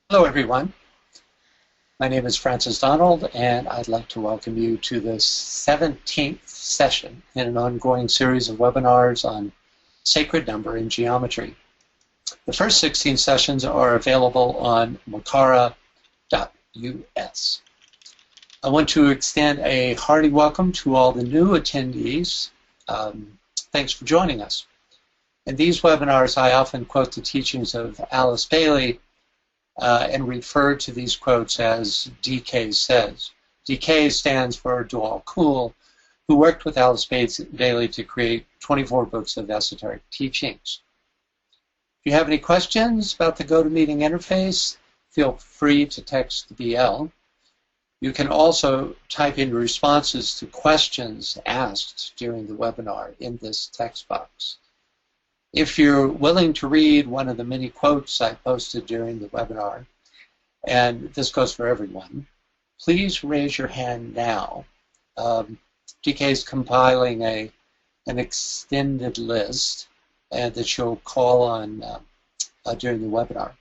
Hello, everyone. My name is Francis Donald, and I'd like to welcome you to the 17th session in an ongoing series of webinars on sacred number and geometry. The first 16 sessions are available on makara.us. I want to extend a hearty welcome to all the new attendees. Thanks for joining us. In these webinars, I often quote the teachings of Alice Bailey and refer to these quotes as DK says. DK stands for Dewald Kuhl, who worked with Alice Bailey to create 24 books of esoteric teachings. If you have any questions about the GoToMeeting interface, feel free to text the BL. You can also type in responses to questions asked during the webinar in this text box. If you're willing to read one of the many quotes I posted during the webinar, and this goes for everyone, please raise your hand now. DK is compiling an extended list that she'll call on during the webinar.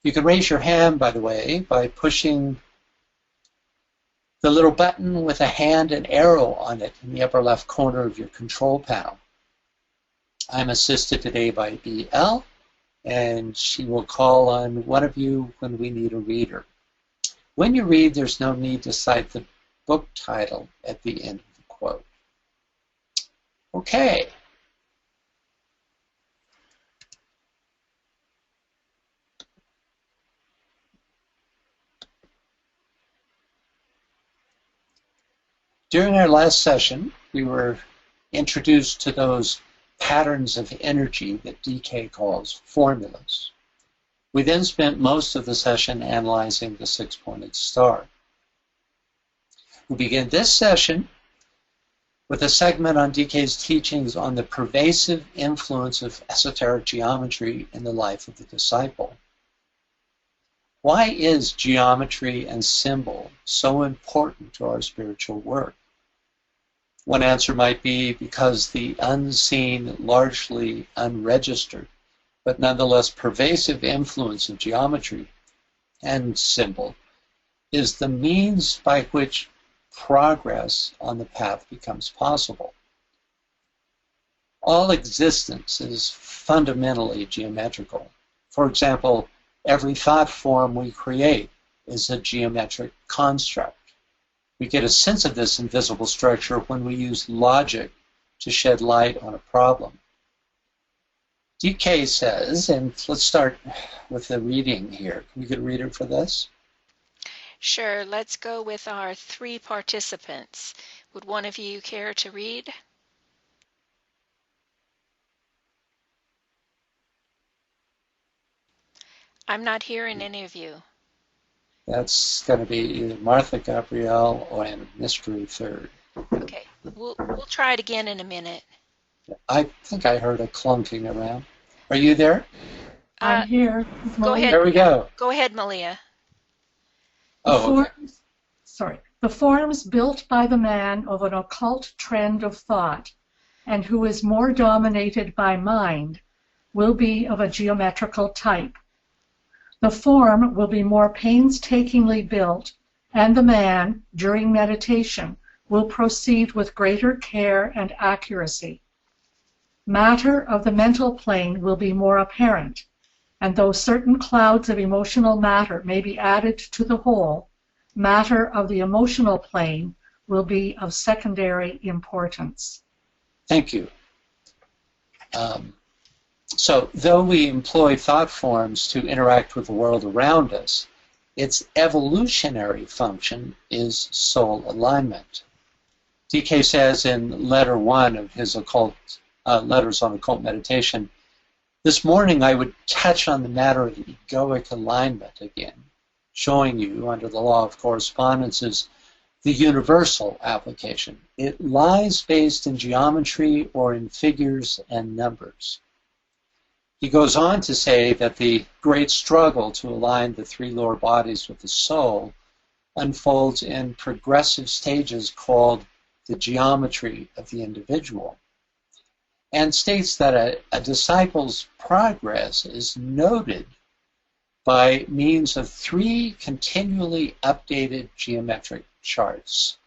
You can raise your hand, by the way, by pushing the little button with a hand and arrow on it in the upper left corner of your control panel. I'm assisted today by BL, and she will call on one of you when we need a reader. When you read, there's no need to cite the book title at the end of the quote. Okay. During our last session, we were introduced to those patterns of energy that DK calls formulas. We then spent most of the session analyzing the six-pointed star. We begin this session with a segment on DK's teachings on the pervasive influence of esoteric geometry in the life of the disciple. Why is geometry and symbol so important to our spiritual work? One answer might be because the unseen, largely unregistered, but nonetheless pervasive influence of geometry and symbol is the means by which progress on the path becomes possible. All existence is fundamentally geometrical. For example, every thought form we create is a geometric construct. We get a sense of this invisible structure when we use logic to shed light on a problem. DK says, and let's start with the reading here. Can we get a reader for this? Sure, let's go with our 3 participants. Would one of you care to read? I'm not hearing any of you. That's going to be either Martha Gabrielle or Mystery Third. Okay, we'll try it again in a minute. I think I heard a clunking around. Are you there? I'm here. Go ahead. There we go. Go ahead, Malia. Okay. The forms built by the man of an occult trend of thought, and who is more dominated by mind, will be of a geometrical type. The form will be more painstakingly built, and the man, during meditation, will proceed with greater care and accuracy. Matter of the mental plane will be more apparent, and though certain clouds of emotional matter may be added to the whole, matter of the emotional plane will be of secondary importance. Thank you. So, though we employ thought forms to interact with the world around us, its evolutionary function is soul alignment. DK says in letter 1 of his letters on occult meditation, this morning I would touch on the matter of egoic alignment again, showing you under the law of correspondences the universal application. It lies based in geometry or in figures and numbers. He goes on to say that the great struggle to align the 3 lower bodies with the soul unfolds in progressive stages called the geometry of the individual, and states that a disciple's progress is noted by means of 3 continually updated geometric charts,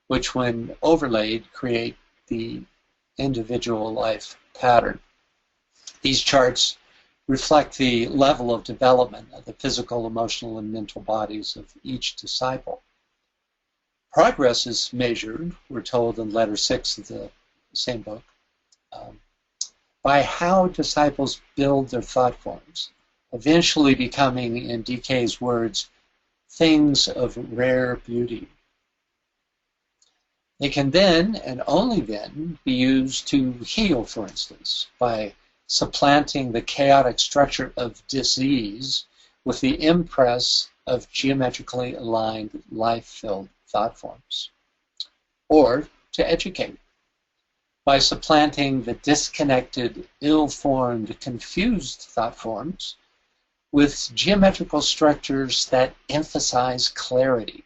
which when overlaid create the individual life pattern. These charts reflect the level of development of the physical, emotional, and mental bodies of each disciple. Progress is measured, we're told in letter 6 of the same book, by how disciples build their thought forms, eventually becoming, in DK's words, things of rare beauty. They can then, and only then, be used to heal, for instance, by supplanting the chaotic structure of disease with the impress of geometrically aligned, life-filled thought forms. Or to educate, by supplanting the disconnected, ill-formed, confused thought forms with geometrical structures that emphasize clarity.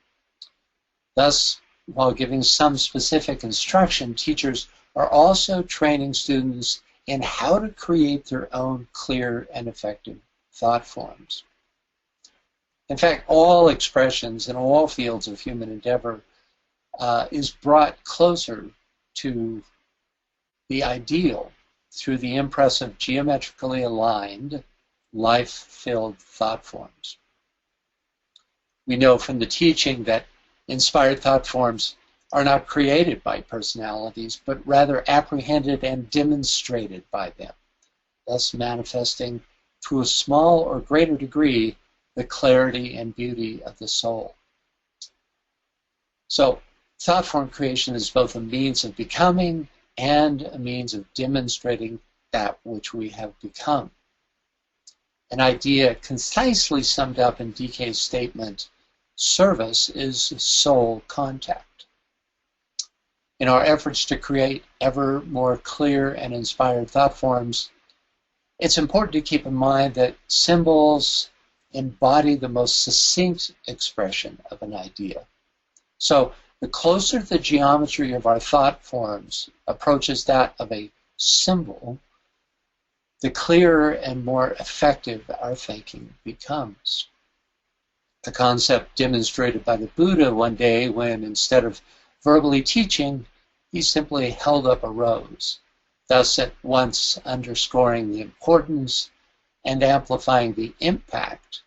Thus, while giving some specific instruction, teachers are also training students in how to create their own clear and effective thought forms. In fact, all expressions in all fields of human endeavor is brought closer to the ideal through the impress of geometrically aligned, life-filled thought forms. We know from the teaching that inspired thought forms are not created by personalities, but rather apprehended and demonstrated by them, thus manifesting to a small or greater degree the clarity and beauty of the soul. So, thought form creation is both a means of becoming and a means of demonstrating that which we have become. An idea concisely summed up in DK's statement, service is soul contact. In our efforts to create ever more clear and inspired thought forms, it's important to keep in mind that symbols embody the most succinct expression of an idea. So the closer the geometry of our thought forms approaches that of a symbol, the clearer and more effective our thinking becomes. The concept demonstrated by the Buddha one day when, instead of verbally teaching, he simply held up a rose, thus at once underscoring the importance and amplifying the impact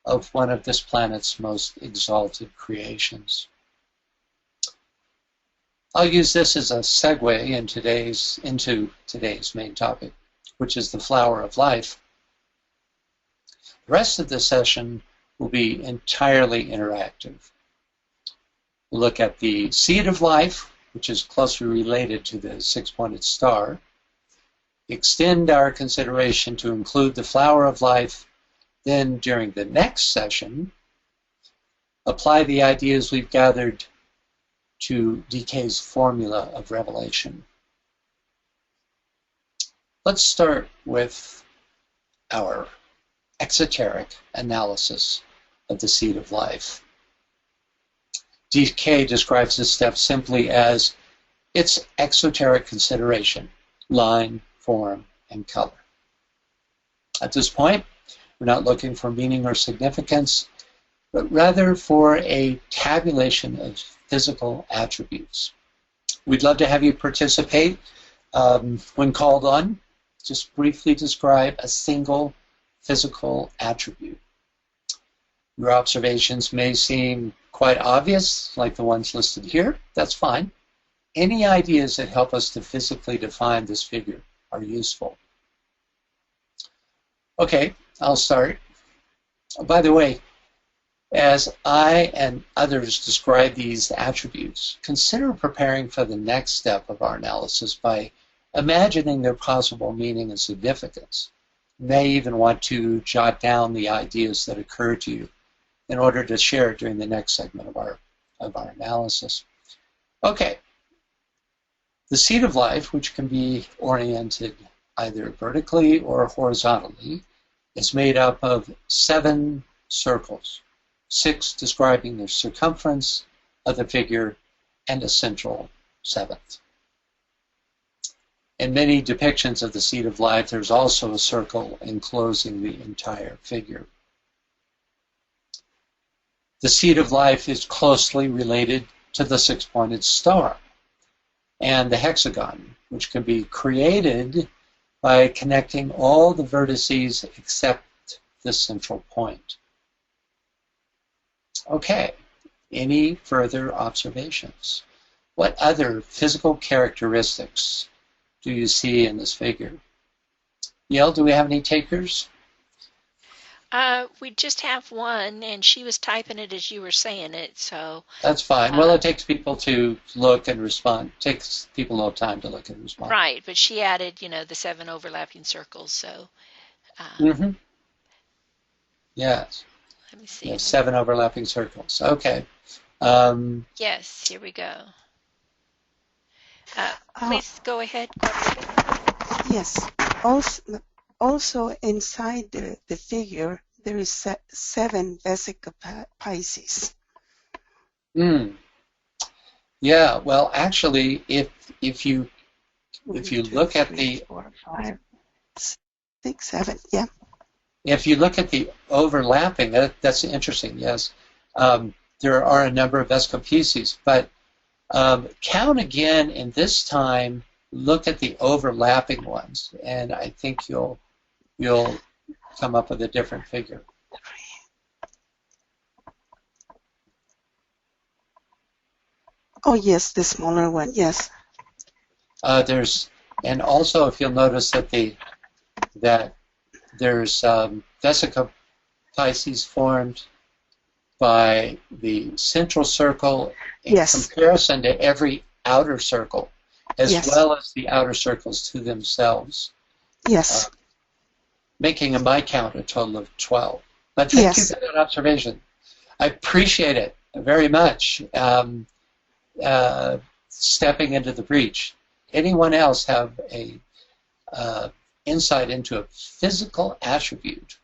of one of this planet's most exalted creations. I'll use this as a segue into today's main topic, which is the flower of life. The rest of the session will be entirely interactive. We'll look at the seed of life, which is closely related to the six-pointed star, extend our consideration to include the flower of life, then during the next session, apply the ideas we've gathered to DK's formula of revelation. Let's start with our exoteric analysis of the seed of life. DK describes this step simply as its exoteric consideration, line, form, and color. At this point, we're not looking for meaning or significance, but rather for a tabulation of physical attributes. We'd love to have you participate. When called on, just briefly describe a single physical attribute. Your observations may seem quite obvious, like the ones listed here. That's fine. Any ideas that help us to physically define this figure are useful. Okay, I'll start. By the way, as I and others describe these attributes, consider preparing for the next step of our analysis by imagining their possible meaning and significance. You may even want to jot down the ideas that occur to you in order to share during the next segment of our analysis. Okay, the seed of life, which can be oriented either vertically or horizontally, is made up of 7 circles, 6 describing the circumference of the figure and a central 7th. In many depictions of the seed of life, there's also a circle enclosing the entire figure. the seed of life is closely related to the six-pointed star and the hexagon, which can be created by connecting all the vertices except the central point. Okay, any further observations? What other physical characteristics do you see in this figure? Yael, do we have any takers? We just have one, and she was typing it as you were saying it, so. That's fine. Well, it takes people to look and respond. It takes people a little time to look and respond. Right, but she added, the 7 overlapping circles, so. Yes. Let me see. Yes, 7 overlapping circles. Okay. Yes, here we go. Please go ahead. Yes. Also inside the figure, there is 7 vesica Pisces. Yeah. Well, actually, if you look at the 4, 5, 6, 7. Yeah. If you look at the overlapping, that's interesting. Yes, there are a number of vesica Pisces, but count again, and this time look at the overlapping ones, and I think you'll come up with a different figure. Oh yes, the smaller one. Yes. And also if you'll notice that there's vesica Pisces formed by the central circle in comparison to every outer circle, as well as the outer circles to themselves. Yes. Making, in my count, a total of 12. But thank you for that observation. I appreciate it very much. Stepping into the breach. Anyone else have a insight into a physical attribute?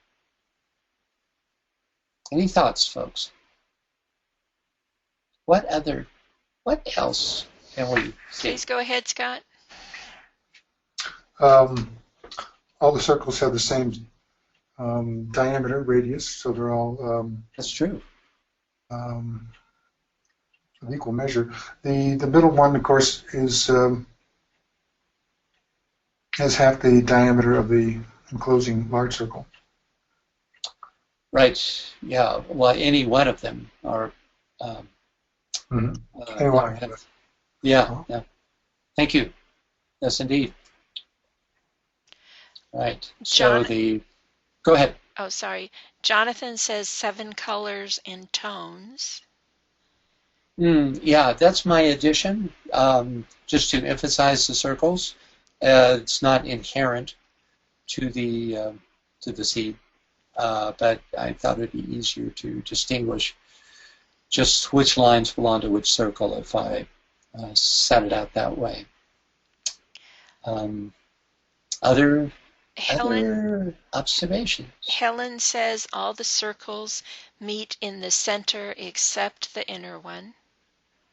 Any thoughts, folks? What else can we see? Please go ahead, Scott. All the circles have the same diameter, radius, so they're all That's true. of equal measure. The middle one, of course, has half the diameter of the enclosing large circle. Right. Yeah. Well, any one of them are. Yeah. Thank you. Yes, indeed. Right. So go ahead. Oh, sorry. Jonathan says 7 colors and tones. Yeah, that's my addition, just to emphasize the circles. It's not inherent to the seed, but I thought it'd be easier to distinguish just which lines belong to which circle if I set it out that way. Other observations? Helen says all the circles meet in the center except the inner one.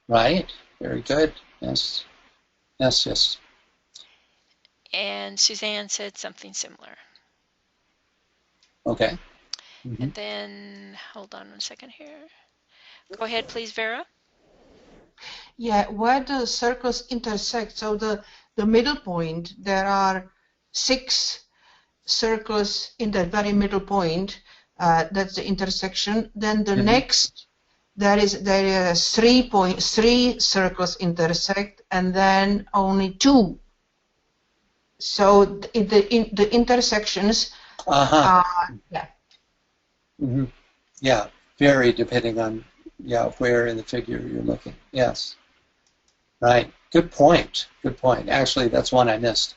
Right. Very good. Yes. Yes, yes. And Suzanne said something similar. Okay. And then, hold on one second here. Go ahead, please, Vera. Yeah, where the circles intersect, so the middle point, there are 6 circles in that very middle point. That's the intersection. Then the next, there is 3 circles intersect, and then only 2. So the intersections yeah, vary depending on where in the figure you're looking. Yes. Right. Good point. Good point. Actually, that's one I missed.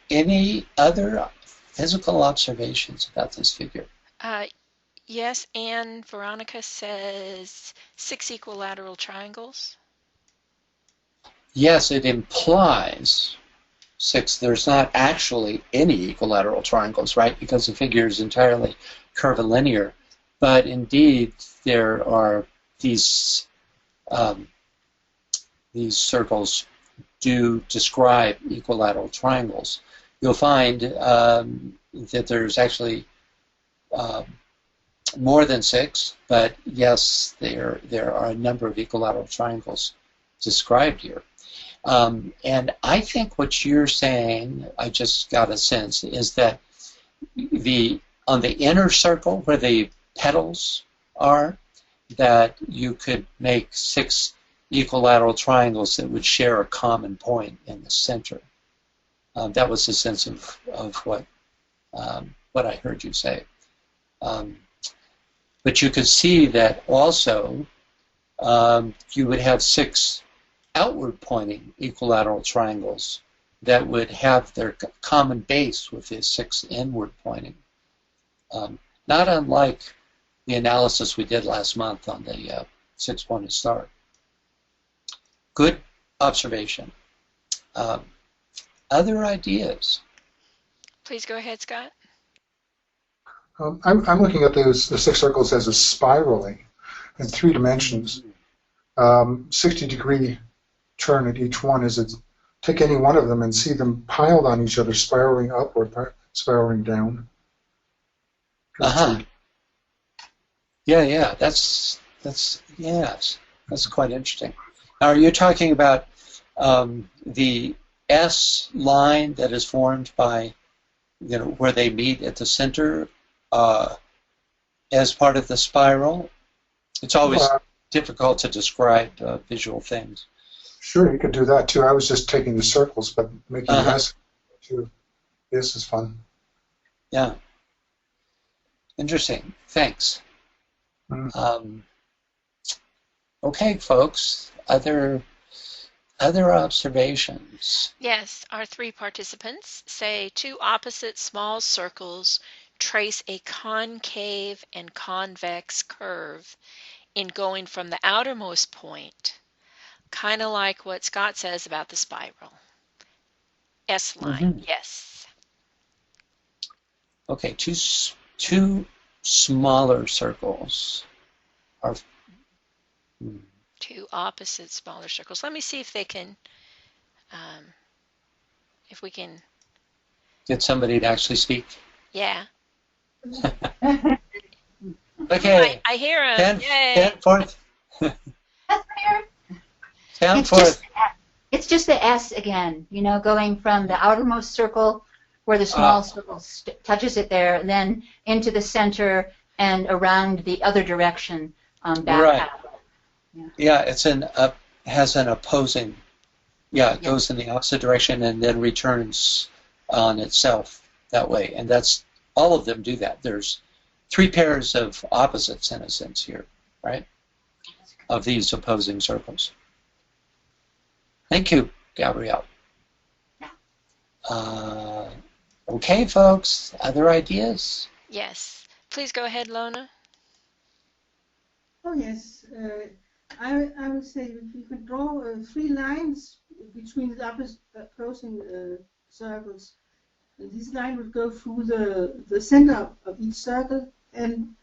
Any other physical observations about this figure? Yes, and Veronica says 6 equilateral triangles. Yes, it implies 6. There's not actually any equilateral triangles, right? Because the figure is entirely curvilinear. But indeed, there are these circles do describe equilateral triangles. You'll find that there's actually more than 6, but yes, there are a number of equilateral triangles described here. And I think what you're saying, I just got a sense, is that on the inner circle where the petals are, that you could make 6 equilateral triangles that would share a common point in the center. That was the sense of what I heard you say. But you could see that also you would have 6 outward pointing equilateral triangles that would have their common base with the 6 inward pointing. Not unlike the analysis we did last month on the 6-pointed star. Good observation. Other ideas? Please go ahead, Scott. I'm looking at the 6 circles as a spiraling in 3 dimensions. 60-degree turn at each one is take any one of them and see them piled on each other, spiraling upward, spiraling down. Yeah. That's quite interesting. Now, are you talking about the S line that is formed by, where they meet at the center as part of the spiral? It's always difficult to describe visual things. Sure, you could do that too. I was just taking the circles, but making S too. This is fun. Yeah. Interesting. Thanks. Okay, folks. Other observations? Yes, our 3 participants say 2 opposite small circles trace a concave and convex curve in going from the outermost point, kind of like what Scott says about the spiral. S line, yes. Okay, two smaller circles are 2 opposite smaller circles. Let me see if they can, if we can. Get somebody to actually speak. Yeah. Okay. I hear him. Yay. 10 forth. 10 forth. It's just the S again, going from the outermost circle where the small circle touches it there, and then into the center and around the other direction back Right. out. Yeah, has an opposing. Yeah, it goes in the opposite direction and then returns on itself that way. And that's all of them do that. There's 3 pairs of opposites in a sense here, right? Of these opposing circles. Thank you, Gabrielle. Okay, folks. Other ideas? Yes. Please go ahead, Lona. Oh yes, I would say if you could draw 3 lines between the opposing circles. This line would go through the center of each circle and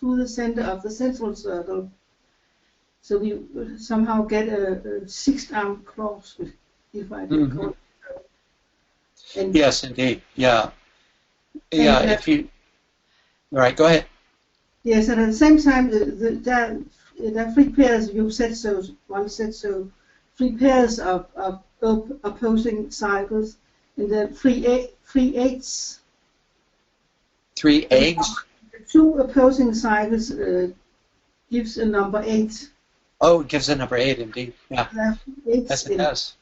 through the center of the central circle. So we would somehow get a 6-arm cross, if I can call it so. And Yes, indeed. Yeah. Yeah, if you... All right, go ahead. yes, and at the same time, there are 3 pairs, you said so, one said so, 3 pairs of opposing cycles, and then 3 eighths. 3 eggs? 2 opposing cycles gives a number 8. Oh, it gives a number 8, indeed. Yeah, There are 8s yes, it in does.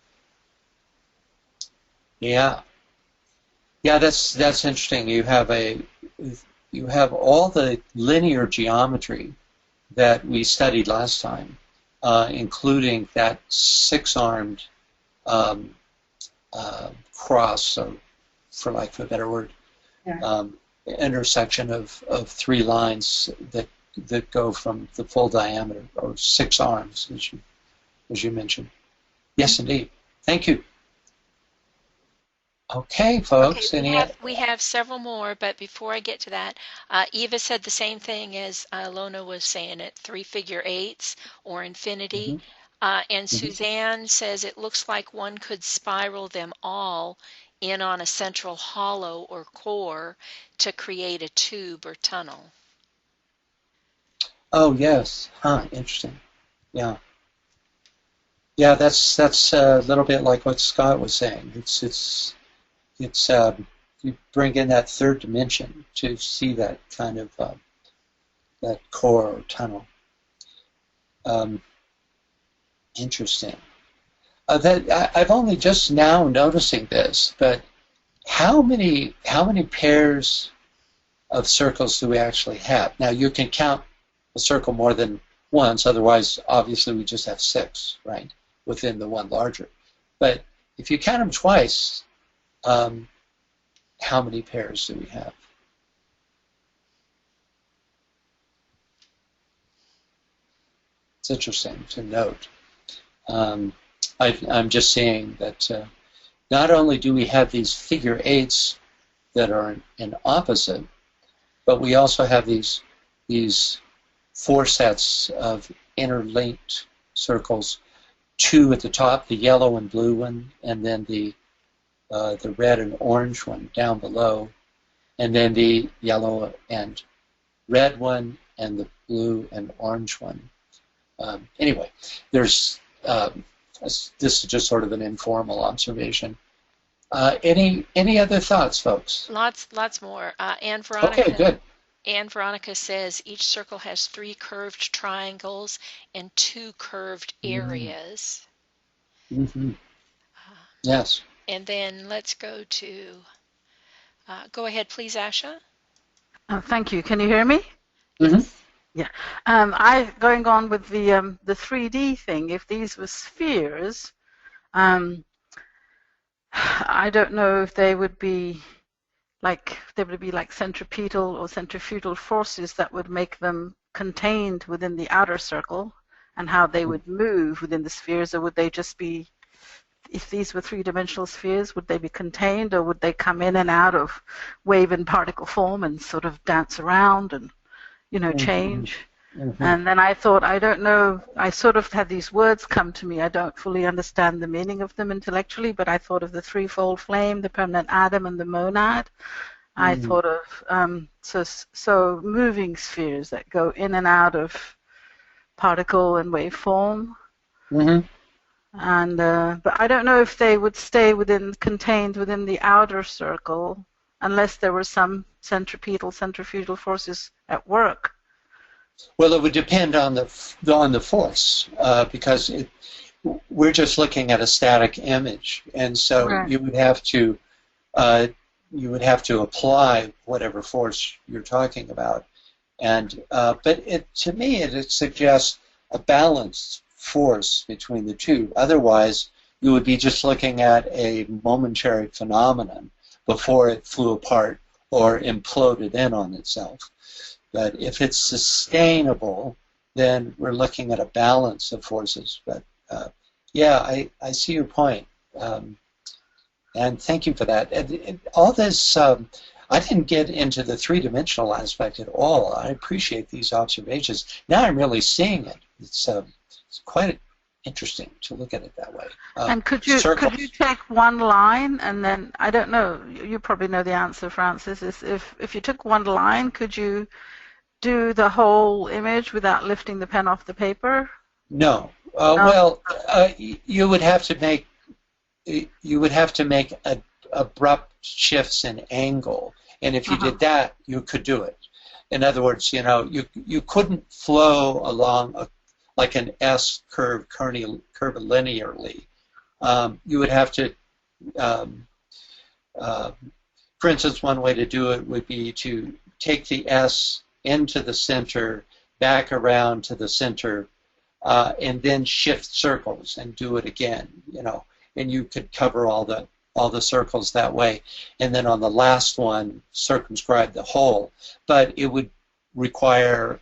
Yeah. Yeah, that's interesting. You have all the linear geometry that we studied last time, including that 6-armed cross, so for lack of a better word, intersection of 3 lines that go from the full diameter, or 6 arms, as you mentioned. Yes, indeed. Thank you. Okay, folks. Okay, we have several more, but before I get to that, Eva said the same thing as Lona was saying at 3 figure 8s or infinity. And Suzanne says it looks like one could spiral them all in on a central hollow or core to create a tube or tunnel. Oh, yes. Huh, interesting. Yeah. Yeah, that's a little bit like what Scott was saying. It's you bring in that third dimension to see that kind of that core or tunnel. Interesting. I've only just now noticing this, but how many pairs of circles do we actually have? Now you can count a circle more than once, otherwise obviously we just have 6, right, within the one larger. But if you count them twice, how many pairs do we have? It's interesting to note. I'm just saying that not only do we have these figure 8s that are in opposite, but we also have these 4 sets of interlinked circles, 2 at the top, the yellow and blue one, and then the red and orange one down below, and then the yellow and red one, and the blue and orange one. Anyway, there's this is just sort of an informal observation. Any other thoughts, folks? Lots more. Anne Veronica. Okay, good. Anne Veronica says each circle has 3 curved triangles and 2 curved areas. Mm-hmm. Yes. And then let's go to. Go ahead, please, Asha. Thank you. Can you hear me? Mm-hmm. Yeah. Going on with the 3D thing. If these were spheres, I don't know if they would be like centripetal or centrifugal forces that would make them contained within the outer circle, and how they would move within the spheres, or would they just be? If these were 3-dimensional spheres, would they be contained, or would they come in and out of wave and particle form and sort of dance around and change? Mm-hmm. And then I thought, I don't know, I sort of had these words come to me. I don't fully understand the meaning of them intellectually, but I thought of the threefold flame, the permanent atom, and the monad. Mm-hmm. I thought of so moving spheres that go in and out of particle and wave form. Mm-hmm. And but I don't know if they would stay contained within the outer circle unless there were some centrifugal forces at work. Well, it would depend on the force, because we're just looking at a static image, and so right. you would have to apply whatever force you're talking about, and but to me it suggests a balanced force between the two. Otherwise, you would be just looking at a momentary phenomenon before it flew apart or imploded in on itself. But if it's sustainable, then we're looking at a balance of forces. But yeah, I see your point, and thank you for that. And all this, I didn't get into the 3-dimensional aspect at all. I appreciate these observations. Now I'm really seeing it. It's quite interesting to look at it that way. And could you take one line and then, I don't know, you probably know the answer, Francis, is if you took one line, could you do the whole image without lifting the pen off the paper? No. Well, you would have to make abrupt shifts in angle, and if you did that, you could do it. In other words, you couldn't flow along like an S curve curvilinearly. You would have to, for instance, one way to do it would be to take the S into the center, back around to the center, and then shift circles and do it again. And you could cover all the circles that way, and then on the last one circumscribe the whole. But it would require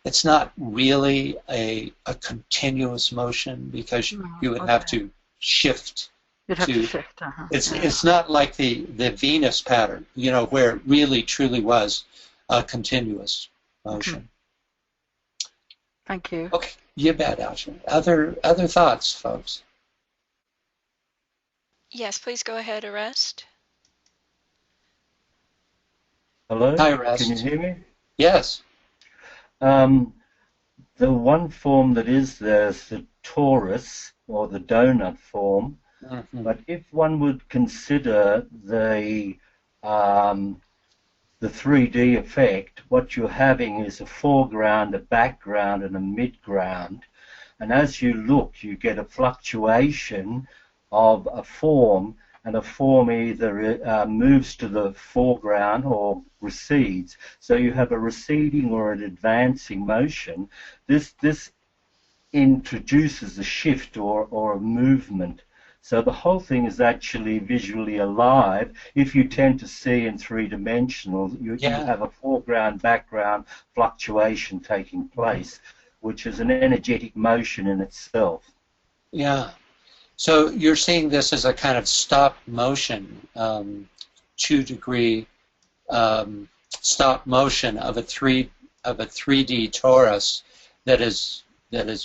it's not really a continuous motion, because you would have to shift. You'd have to shift. It's not like the Venus pattern, where it really truly was a continuous motion. Okay. Thank you. Okay, you bet, Asha. Other thoughts, folks? Yes, please go ahead, Arrest. Hello? Hi, Arrest. Can you hear me? Yes. The one form that is there is the torus, or the donut form. Mm-hmm. But if one would consider the 3D effect, what you're having is a foreground, a background, and a midground. And as you look, you get a fluctuation of a form, and a form either moves to the foreground or recedes. So you have a receding or an advancing motion. This introduces a shift or a movement. So the whole thing is actually visually alive. If you tend to see in three-dimensional, you have a foreground, background fluctuation taking place, which is an energetic motion in itself. Yeah. So you're seeing this as a kind of stop motion, 2-degree stop motion of a 3D torus that is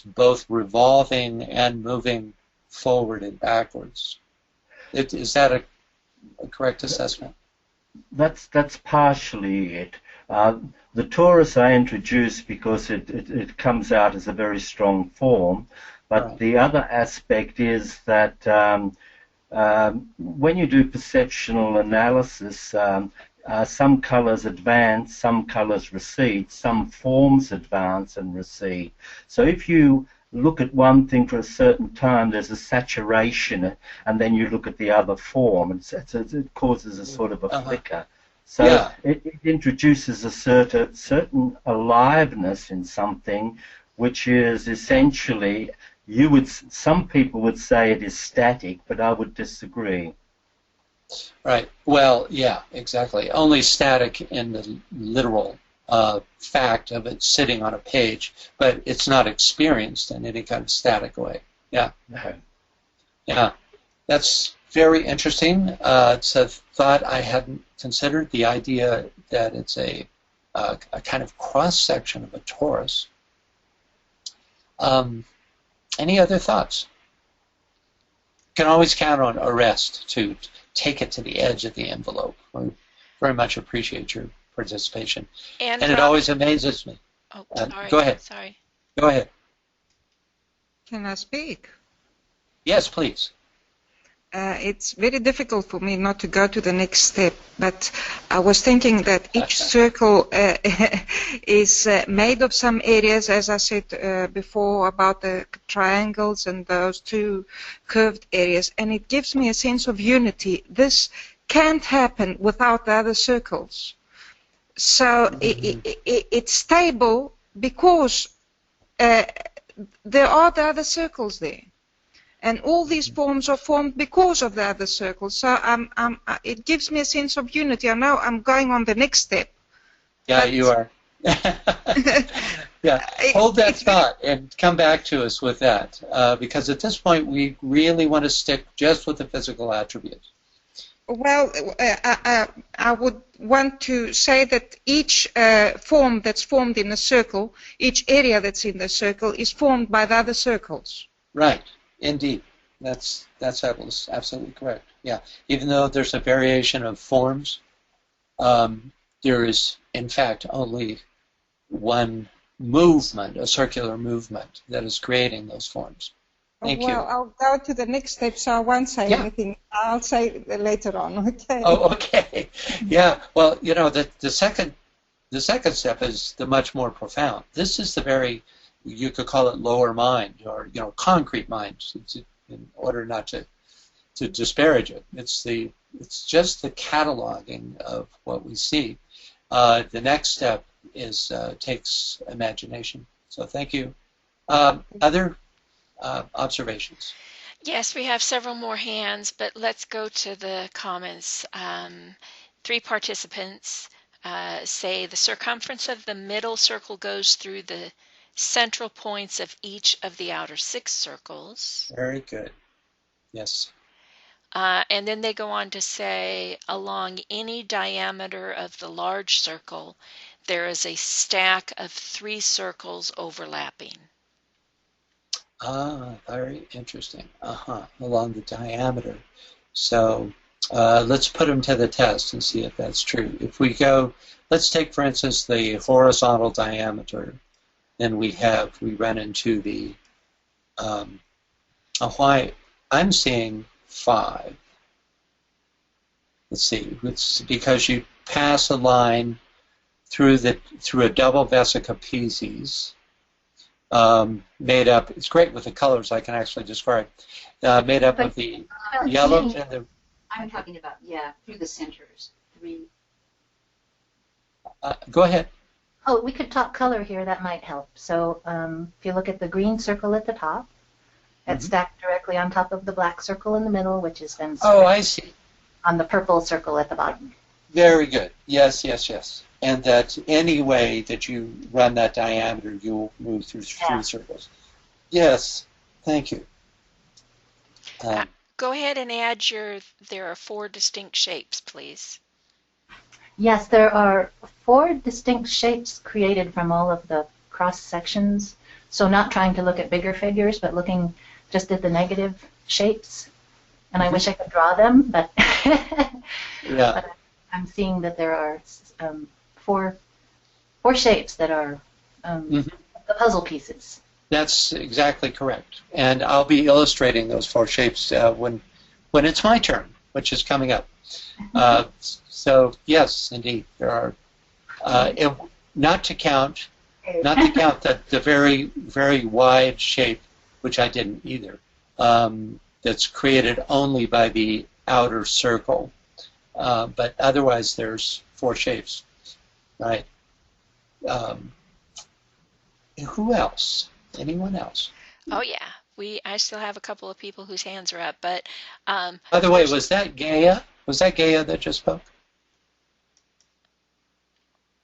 both revolving and moving forward and backwards. Is that a correct assessment? That's partially it. The torus I introduced because it comes out as a very strong form, but right. The other aspect is that when you do perceptual analysis, some colors advance, some colors recede, some forms advance and recede. So if you look at one thing for a certain time, there's a saturation, and then you look at the other form, and it causes a sort of a flicker. So it introduces a certain aliveness in something, which is essentially, some people would say it is static, but I would disagree. Right. Well, yeah, exactly. Only static in the literal fact of it sitting on a page, but it's not experienced in any kind of static way. Yeah. No. Yeah. That's very interesting. It's a thought I hadn't considered, the idea that it's a kind of cross-section of a torus. Any other thoughts? You can always count on Arrest to take it to the edge of the envelope. We very much appreciate your participation. And it always amazes me. Oh, sorry. Go ahead. Sorry. Go ahead. Can I speak? Yes, please. It's very difficult for me not to go to the next step, but I was thinking that each circle is made of some areas, as I said before, about the triangles and those two curved areas, and it gives me a sense of unity. This can't happen without the other circles. So it's stable because there are the other circles there. And all these forms are formed because of the other circles. So it gives me a sense of unity. I know I'm going on the next step. Yeah, you are. Yeah, hold that thought and come back to us with that. Because at this point, we really want to stick just with the physical attributes. Well, I would want to say that each form that's formed in a circle, each area that's in the circle, is formed by the other circles. Right. Indeed, that's absolutely correct. Yeah, even though there's a variation of forms, there is in fact only one movement, a circular movement, that is creating those forms. Thank you. Well, I'll go to the next step, so I won't say anything. I'll say later on. Okay. Oh, okay. Yeah. Well, you know, the second step is the much more profound. This is the very, you could call it lower mind, or concrete mind, in order not to disparage it. It's just the cataloging of what we see. The next step is takes imagination. So thank you. Other observations? Yes, we have several more hands, but let's go to the comments. 3 participants say the circumference of the middle circle goes through the central points of each of the outer 6 circles. Very good. Yes. And then they go on to say along any diameter of the large circle, there is a stack of 3 circles overlapping. Ah, very interesting. Along the diameter. So let's put them to the test and see if that's true. If we go, let's take, for instance, the horizontal diameter then we run into the why I'm seeing 5. Let's see, it's because you pass a line through a double vesica Pisces, made up. It's great with the colors I can actually describe. Made up of the yellow and the. I'm talking about through the centers. 3. Go ahead. Oh, we could talk color here. That might help. So if you look at the green circle at the top, it's stacked directly on top of the black circle in the middle, which is then I see. On the purple circle at the bottom. Very good. Yes. And that any way that you run that diameter, you'll move through 3 circles. Yes. Thank you. Go ahead and add there are 4 distinct shapes, please. Yes, there are 4 distinct shapes created from all of the cross sections. So not trying to look at bigger figures, but looking just at the negative shapes. And I wish I could draw them, but, but I'm seeing that there are 4 shapes that are the puzzle pieces. That's exactly correct. And I'll be illustrating those 4 shapes when it's my turn, which is coming up. So yes, indeed, there are. Not to count the very, very wide shape, which I didn't either. That's created only by the outer circle, but otherwise there's 4 shapes, right? Who else? Anyone else? Oh yeah, I still have a couple of people whose hands are up, but. By the way, was that Gaia? Was that Gaia that just spoke?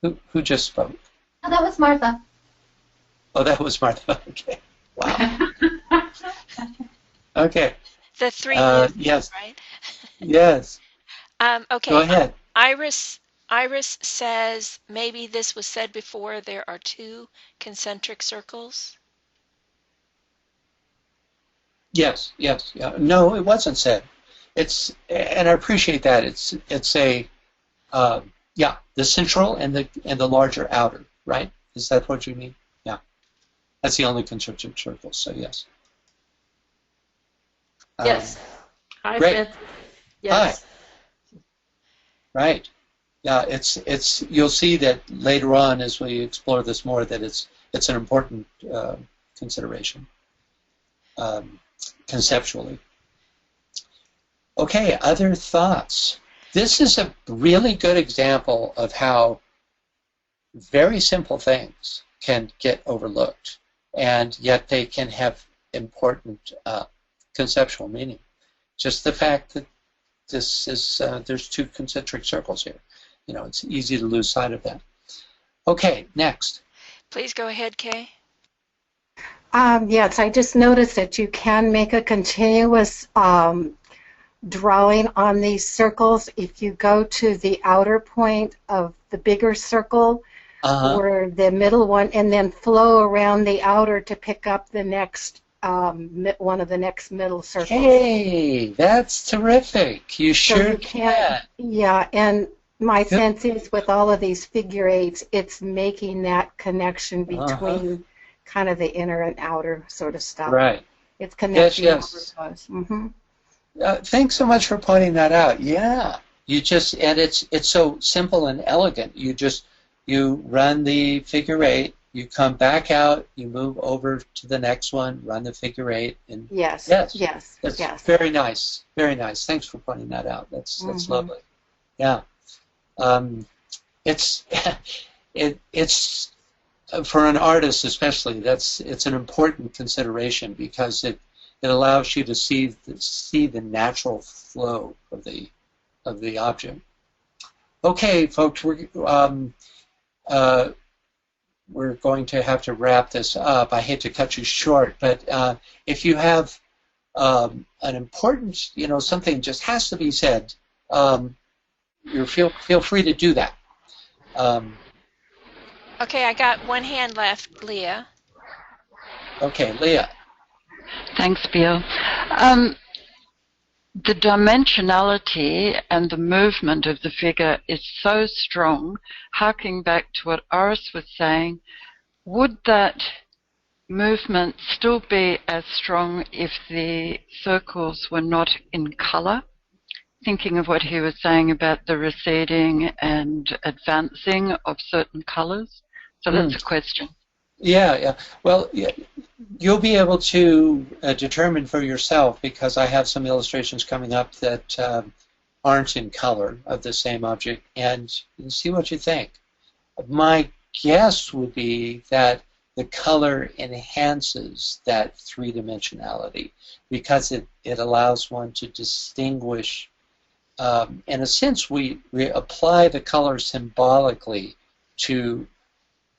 Who just spoke? Oh, that was Martha. Oh, that was Martha. Okay. Wow. Okay. The 3 yes. right? Yes. Okay. Go ahead. Iris says maybe this was said before. There are 2 concentric circles. Yes. Yeah. No, it wasn't said. And I appreciate that. It's a the central and the larger outer, right? Is that what you mean? Yeah. That's the only concentric circle. So yes. Yes. Hi, great. Fred. Yes. Hi. Right. Yeah, it's you'll see that later on as we explore this more that it's an important consideration conceptually. Okay, other thoughts? This is a really good example of how very simple things can get overlooked, and yet they can have important conceptual meaning. Just the fact that this is there's 2 concentric circles here. You know, it's easy to lose sight of that. Okay, next. Please go ahead, Kay. Yes, I just noticed that you can make a continuous drawing on these circles if you go to the outer point of the bigger circle or the middle one and then flow around the outer to pick up the next one of the next middle circles. Hey, that's terrific. You sure can. Yeah, and my sense is with all of these figure eights, it's making that connection between kind of the inner and outer sort of stuff. Right. It's connecting. Yes. Thanks so much for pointing that out. Yeah. You just, and it's so simple and elegant. You run the figure eight, you come back out, you move over to the next one, run the figure eight, and yes. That's very nice. Very nice. Thanks for pointing that out. That's lovely. Yeah. It's for an artist especially, it's an important consideration because it allows you to see the natural flow of the object. Okay, folks, we're going to have to wrap this up. I hate to cut you short, but if you have an important, something just has to be said, feel free to do that. Okay, I got one hand left, Leah. Okay, Leah. Thanks, Bill. The dimensionality and the movement of the figure is so strong, harking back to what Oris was saying, would that movement still be as strong if the circles were not in color? Thinking of what he was saying about the receding and advancing of certain colors. So that's a question. Yeah. Well, you'll be able to determine for yourself, because I have some illustrations coming up that aren't in color of the same object, and see what you think. My guess would be that the color enhances that three-dimensionality, because it allows one to distinguish. In a sense, we apply the color symbolically to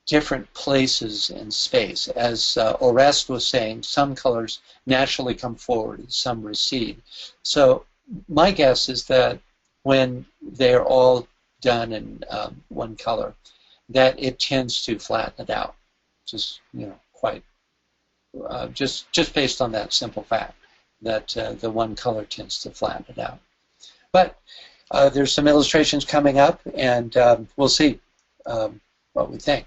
different places in space. As Orest was saying, some colors naturally come forward and some recede. So my guess is that when they're all done in one color, that it tends to flatten it out. Just, just based on that simple fact that the one color tends to flatten it out. But there's some illustrations coming up, and we'll see what we think.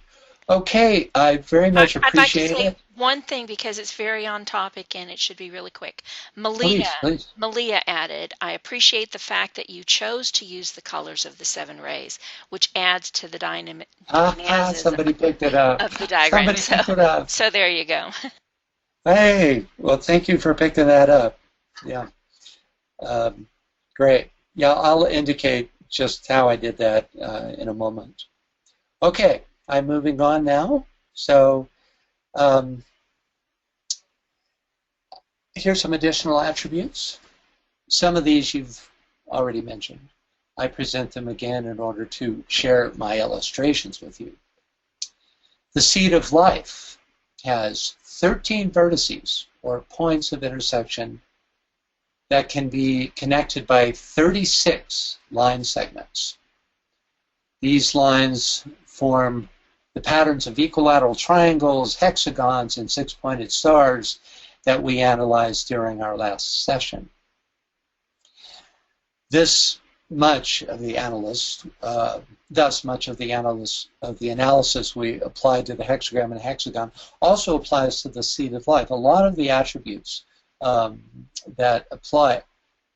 Okay, I very much appreciate I'd like to say it. one thing, because it's very on topic and it should be really quick. Malia added, I appreciate the fact that you chose to use the colors of the 7 rays, which adds to the dynamism Somebody picked it up. of the diagram. Somebody picked it up. So there you go. Hey, well, thank you for picking that up. Yeah, great. Yeah, I'll indicate just how I did that in a moment. Okay, I'm moving on now. So here's some additional attributes. Some of these you've already mentioned. I present them again in order to share my illustrations with you. The seed of life has 13 vertices, or points of intersection, that can be connected by 36 line segments. These lines form the patterns of equilateral triangles, hexagons, and 6-pointed stars that we analyzed during our last session. Thus much of the analysis we applied to the hexagram and hexagon also applies to the seed of life. A lot of the attributes that apply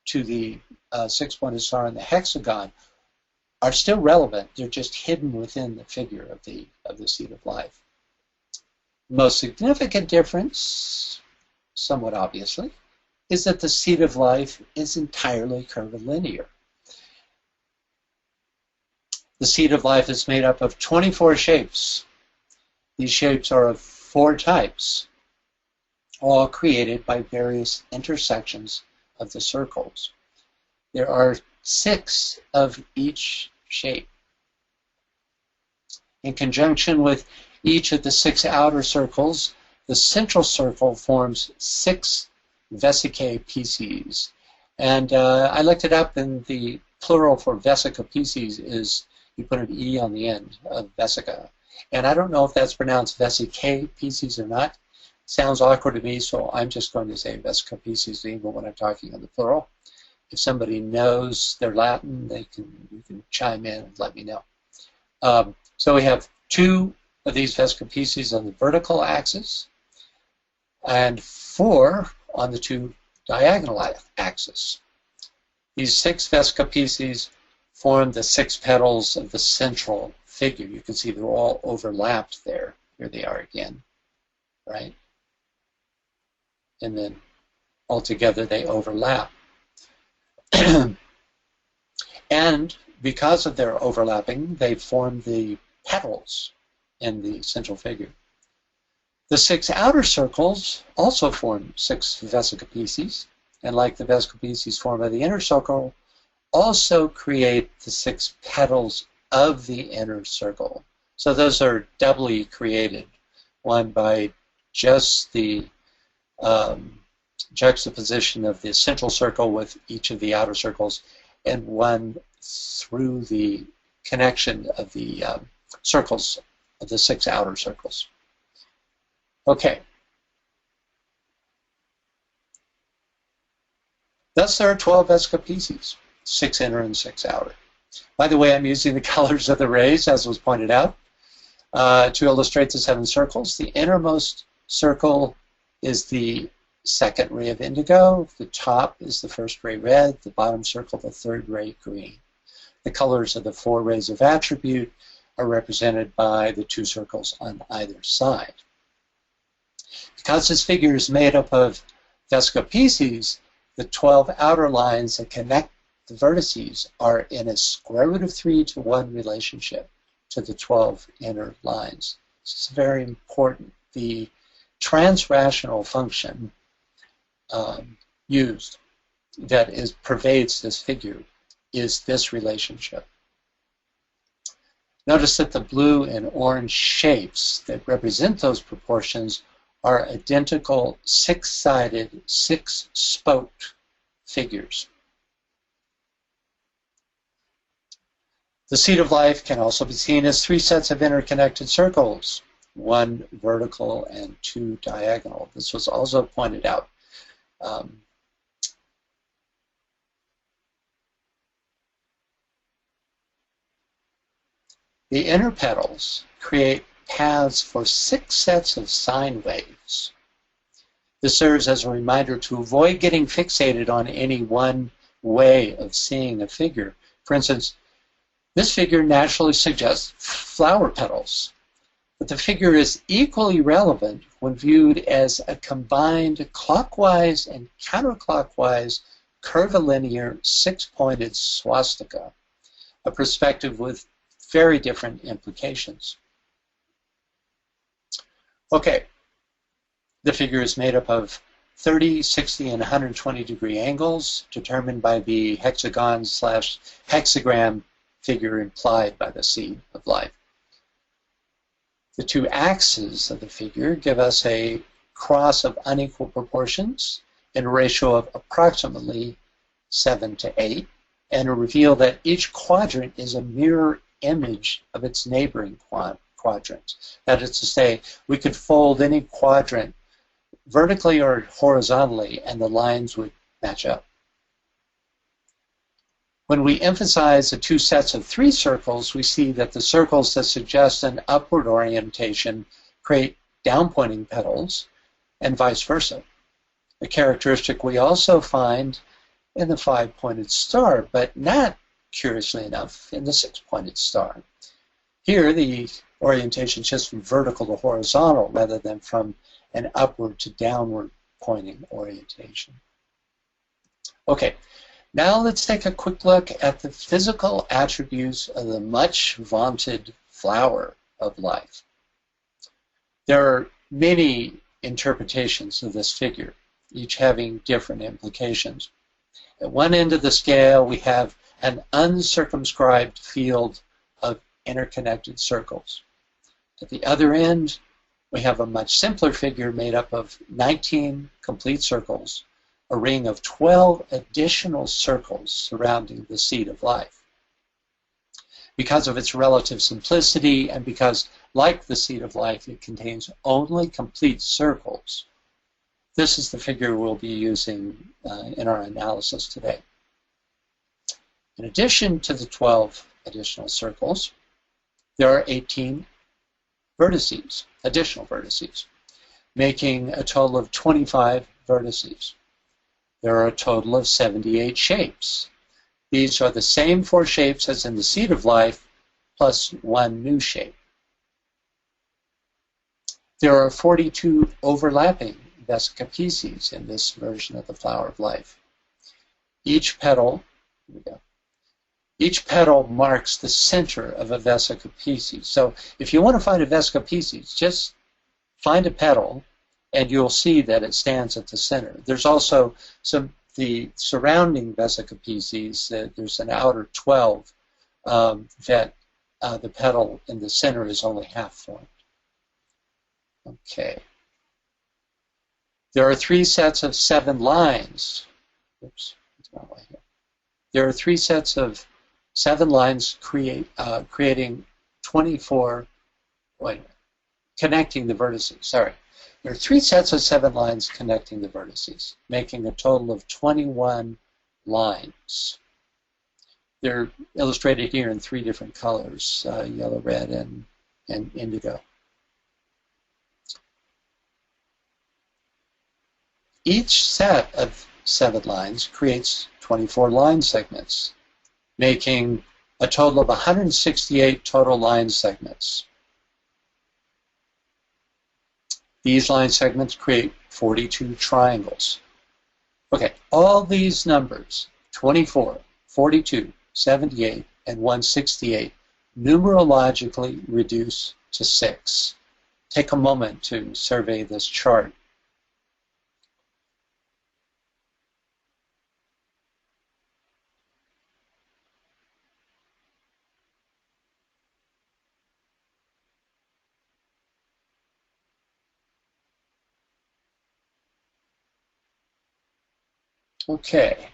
to the 6-pointed star and the hexagon are still relevant. They're just hidden within the figure of the seed of life. Most significant difference, somewhat obviously, is that the seed of life is entirely curvilinear. The seed of life is made up of 24 shapes. These shapes are of 4 types, all created by various intersections of the circles. There are 6 of each shape. In conjunction with each of the 6 outer circles, the central circle forms 6 vesicae pisces. And I looked it up, and the plural for vesica pisces is, you put an E on the end of vesica. And I don't know if that's pronounced vesicae pisces or not. Sounds awkward to me, so I'm just going to say vesica pisces even when I'm talking in the plural. If somebody knows their Latin, you can chime in and let me know. So we have 2 of these vesica pisces on the vertical axis, and 4 on the 2 diagonal axes. These 6 vesica pisces form the 6 petals of the central figure. You can see they're all overlapped there. Here they are again, right? And then altogether they overlap. And because of their overlapping, they form the petals in the central figure. The 6 outer circles also form 6 vesica pisces, and like the vesica pisces formed by the inner circle, also create the 6 petals of the inner circle. So those are doubly created, one by just the juxtaposition of the central circle with each of the outer circles, and one through the connection of the circles, of the 6 outer circles. Okay. Thus there are 12 vesica pisces, 6 inner and 6 outer. By the way, I'm using the colors of the rays, as was pointed out. to illustrate the 7 circles. The innermost circle is the second ray of indigo. The top is the first ray red. The bottom circle, the third ray green. The colors of the 4 rays of attribute are represented by the 2 circles on either side. Because this figure is made up of Vesica Piscis, the 12 outer lines that connect the vertices are in a square root of 3 to 1 relationship to the 12 inner lines. This is very important. The transrational function used that pervades this figure is this relationship. Notice that the blue and orange shapes that represent those proportions are identical 6-sided, 6-spoked figures. The seed of life can also be seen as 3 sets of interconnected circles, 1 vertical and 2 diagonal. This was also pointed out. The inner petals create paths for 6 sets of sine waves. This serves as a reminder to avoid getting fixated on any one way of seeing a figure. For instance, this figure naturally suggests flower petals, but the figure is equally relevant when viewed as a combined clockwise and counterclockwise curvilinear 6-pointed swastika, a perspective with very different implications. Okay, the figure is made up of 30, 60, and 120 degree angles determined by the hexagon/hexagram figure implied by the seed of life. The 2 axes of the figure give us a cross of unequal proportions in a ratio of approximately 7 to 8, and reveal that each quadrant is a mirror image of its neighboring quadrant. That is to say, we could fold any quadrant vertically or horizontally, and the lines would match up. When we emphasize the 2 sets of 3 circles, we see that the circles that suggest an upward orientation create down-pointing petals, and vice versa. A characteristic we also find in the 5-pointed star, but not, curiously enough, in the 6-pointed star. Here, the orientation shifts from vertical to horizontal rather than from an upward to downward pointing orientation. Okay, now let's take a quick look at the physical attributes of the much vaunted flower of life. There are many interpretations of this figure, each having different implications. At one end of the scale, we have an uncircumscribed field of interconnected circles. At the other end, we have a much simpler figure made up of 19 complete circles, a ring of 12 additional circles surrounding the seed of life. Because of its relative simplicity, and because, like the seed of life, it contains only complete circles, this is the figure we'll be using in our analysis today. In addition to the 12 additional circles, there are 18 vertices, additional vertices, making a total of 25 vertices. There are a total of 78 shapes. These are the same 4 shapes as in the seed of life, plus 1 new shape. There are 42 overlapping Vesica Piscis in this version of the flower of life. Each petal, here we go. Each petal marks the center of a Vesica Piscis. So if you want to find a Vesica Piscis, just find a petal and you'll see that it stands at the center. There's also the surrounding Vesica Piscis, there's an outer 12 that the petal in the center is only half formed. Okay. There are 3 sets of 7 lines. Oops, it's not right here. There are 3 sets of 7 lines creating 24, connecting the vertices, sorry. There are 3 sets of 7 lines connecting the vertices, making a total of 21 lines. They're illustrated here in 3 different colors, yellow, red, and and indigo. Each set of 7 lines creates 24 line segments, making a total of 168 total line segments. These line segments create 42 triangles. Okay, all these numbers, 24, 42, 78, and 168, numerologically reduce to 6. Take a moment to survey this chart. Okay.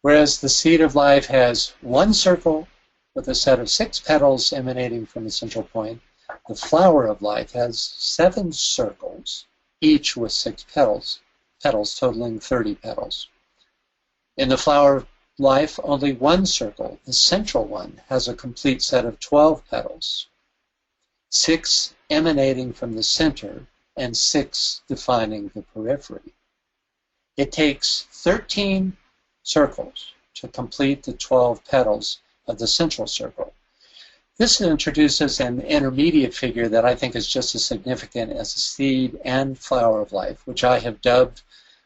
Whereas the seed of life has 1 circle with a set of 6 petals emanating from the central point, the flower of life has 7 circles, each with 6 petals totaling 30 petals. In the flower of life, only 1 circle, the central one, has a complete set of 12 petals, 6 emanating from the center and 6 defining the periphery. It takes 13 circles to complete the 12 petals of the central circle. This introduces an intermediate figure that I think is just as significant as the seed and flower of life, which I have dubbed,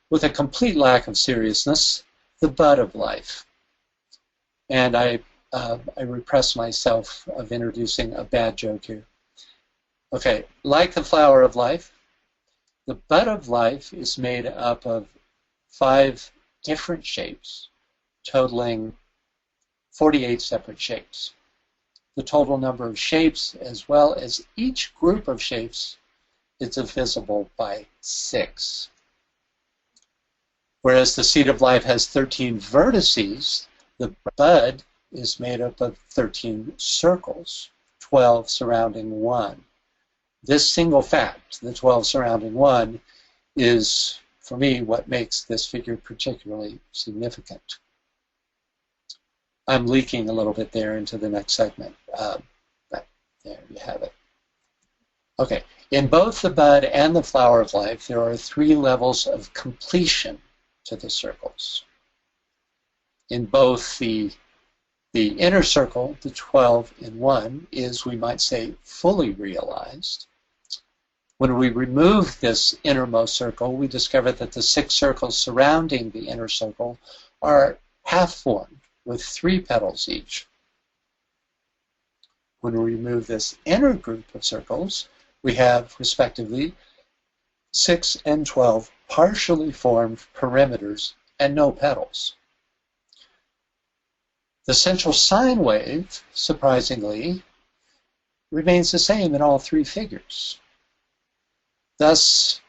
with a complete lack of seriousness, the bud of life. And I repress myself of introducing a bad joke here. Okay, like the flower of life, the bud of life is made up of 5 different shapes, totaling 48 separate shapes. The total number of shapes, as well as each group of shapes, is divisible by 6. Whereas the seed of life has 13 vertices, the bud is made up of 13 circles, 12 surrounding 1. This single fact, the 12 surrounding 1, is, for me, what makes this figure particularly significant. I'm leaking a little bit there into the next segment, but there you have it. Okay, in both the bud and the flower of life, there are 3 levels of completion to the circles. In both the inner circle, the 12 in 1, is, we might say, fully realized. When we remove this innermost circle, we discover that the 6 circles surrounding the inner circle are half-formed, with 3 petals each. When we remove this inner group of circles, we have, respectively, 6 and 12 partially formed perimeters and no petals. The central sine wave, surprisingly, remains the same in all 3 figures. Thus,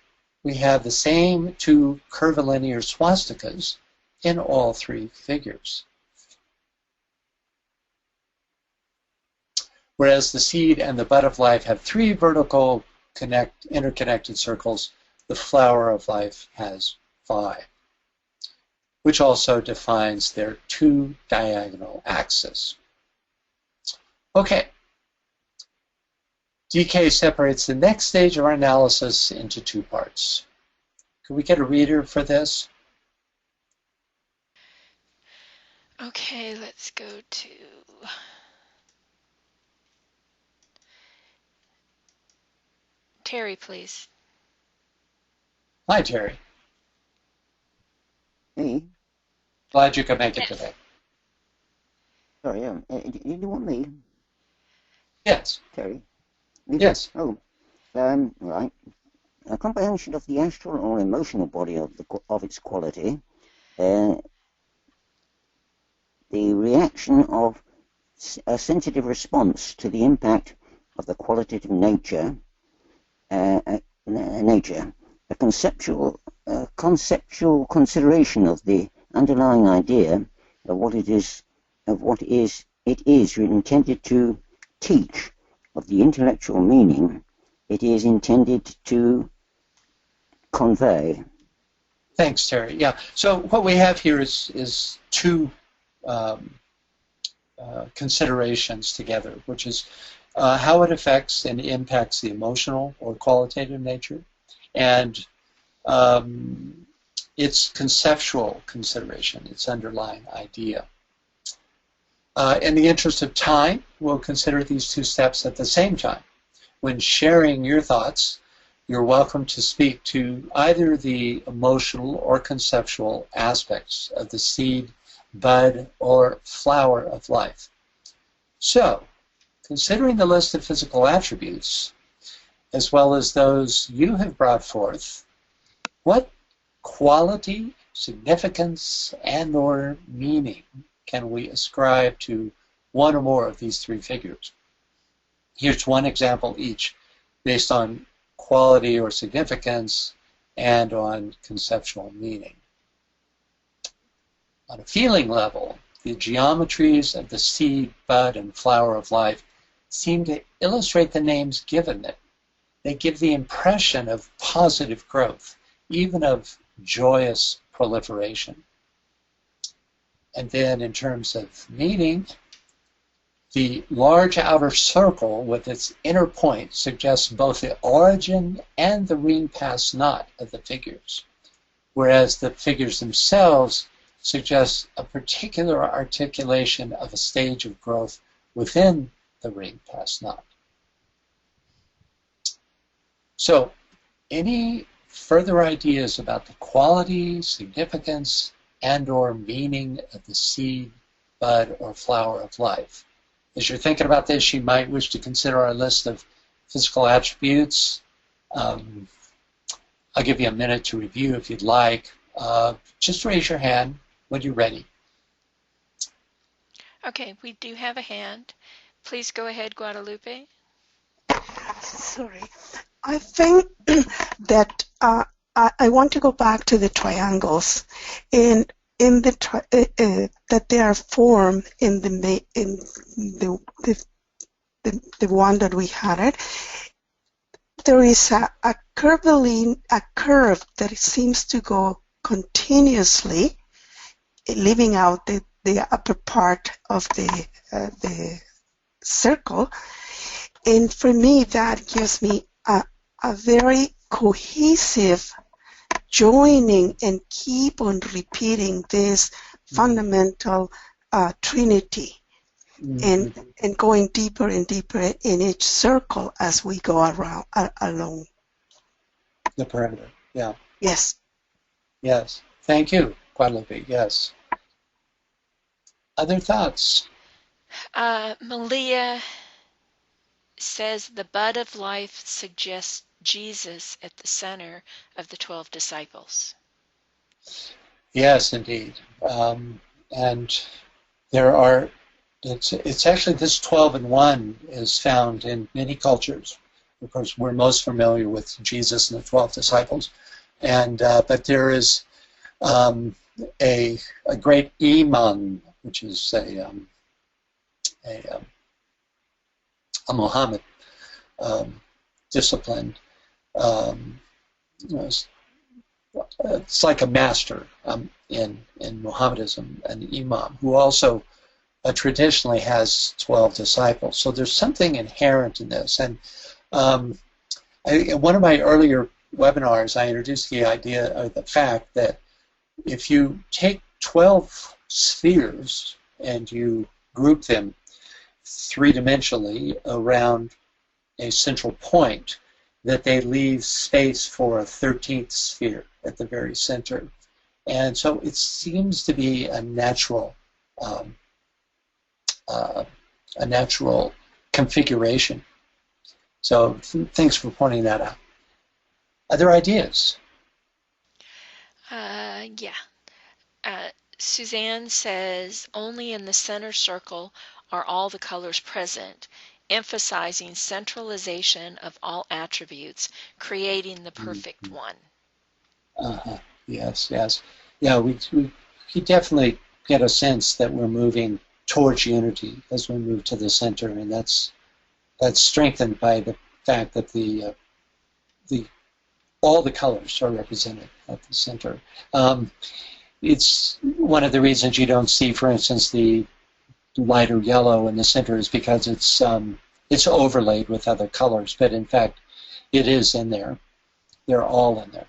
we have the same 2 curvilinear swastikas in all 3 figures. Whereas the seed and the bud of life have 3 vertical interconnected circles, the flower of life has 5, which also defines their 2 diagonal axes. Okay. DK separates the next stage of our analysis into 2 parts. Could we get a reader for this? Okay, let's go to Terry, please. Hi, Terry. Hey. Glad you could make it today. Sorry, did you want me? Yes. Terry? Yes. Oh, right. A comprehension of the astral or emotional body of its quality, the reaction of a sensitive response to the impact of the qualitative nature, a conceptual consideration of the underlying idea of what it is intended to teach, of the intellectual meaning it is intended to convey. Thanks, Terry. Yeah. So what we have here is 2 considerations together, which is how it affects and impacts the emotional or qualitative nature, and its conceptual consideration, its underlying idea. In the interest of time, we'll consider these two steps at the same time. When sharing your thoughts, you're welcome to speak to either the emotional or conceptual aspects of the seed, bud, or flower of life. So, considering the list of physical attributes, as well as those you have brought forth, what quality, significance, and/or meaning can we ascribe to one or more of these three figures? Here's one example each, based on quality or significance and on conceptual meaning. On a feeling level, the geometries of the seed, bud, and flower of life seem to illustrate the names given them. They give the impression of positive growth, even of joyous proliferation. And then in terms of meaning, the large outer circle with its inner point suggests both the origin and the ring pass knot of the figures, whereas the figures themselves suggest a particular articulation of a stage of growth within the ring pass knot. So, any further ideas about the quality, significance, and/or meaning of the seed, bud, or flower of life? As you're thinking about this, you might wish to consider our list of physical attributes. I'll give you a minute to review if you'd like. Just raise your hand when you're ready. Okay, we do have a hand. Please go ahead, Guadalupe. Sorry. I think that I want to go back to the triangles, and in the that they are formed in the one that we had it. There is a curve that seems to go continuously, leaving out the upper part of the circle, and for me that gives me a very cohesive joining and keep on repeating this fundamental trinity, and going deeper and deeper in each circle as we go around along the perimeter. Yeah. Yes. Yes. Thank you, Guadalupe. Yes. Other thoughts? Malia says the bud of life suggests Jesus at the center of the 12 disciples. Yes, indeed. And there are, it's actually this 12 in 1 is found in many cultures. Of course, we're most familiar with Jesus and the 12 disciples. And but there is a great imam, which is a Muhammad discipline. It's like a master in Mohammedanism, an imam, who also traditionally has 12 disciples. So there's something inherent in this. And in one of my earlier webinars, I introduced the idea of the fact that if you take 12 spheres and you group them three-dimensionally around a central point, that they leave space for a 13th sphere at the very center. And so it seems to be a natural configuration. So thanks for pointing that out. Other ideas? Yeah. Suzanne says, only in the center circle are all the colors present, emphasizing centralization of all attributes, creating the perfect one. Yes, yes. Yeah, we definitely get a sense that we're moving towards unity as we move to the center, and that's strengthened by the fact that all the colors are represented at the center. It's one of the reasons you don't see, for instance, the lighter yellow in the center is because it's it's overlaid with other colors, but in fact, it is in there. They're all in there.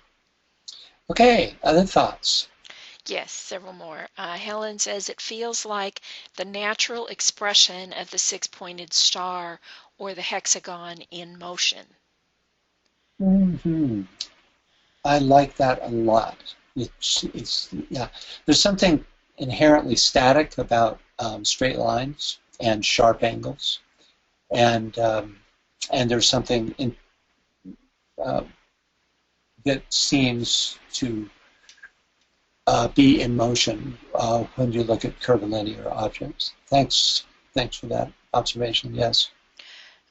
Okay, other thoughts? Yes, several more. Helen says it feels like the natural expression of the six-pointed star or the hexagon in motion. Mm-hmm. I like that a lot. Yeah. There's something inherently static about straight lines and sharp angles, and there's something that seems to be in motion when you look at curvilinear objects. Thanks for that observation. Yes.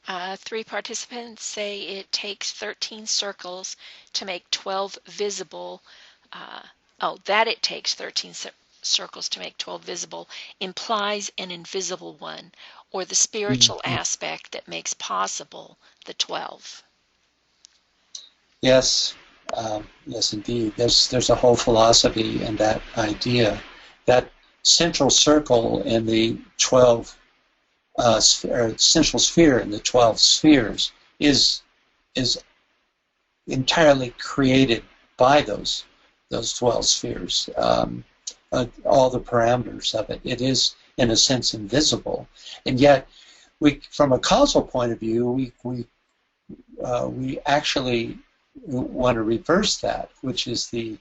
3 participants say it takes 13 circles to make 12 visible. That it takes 13 circles to make 12 visible implies an invisible one, or the spiritual aspect that makes possible the 12. Yes, yes, indeed. There's a whole philosophy in that idea. That central circle in the 12 central sphere in the 12 spheres is entirely created by those 12 spheres. All the parameters of it. It is, in a sense, invisible, and yet, from a causal point of view, we actually want to reverse that, which is the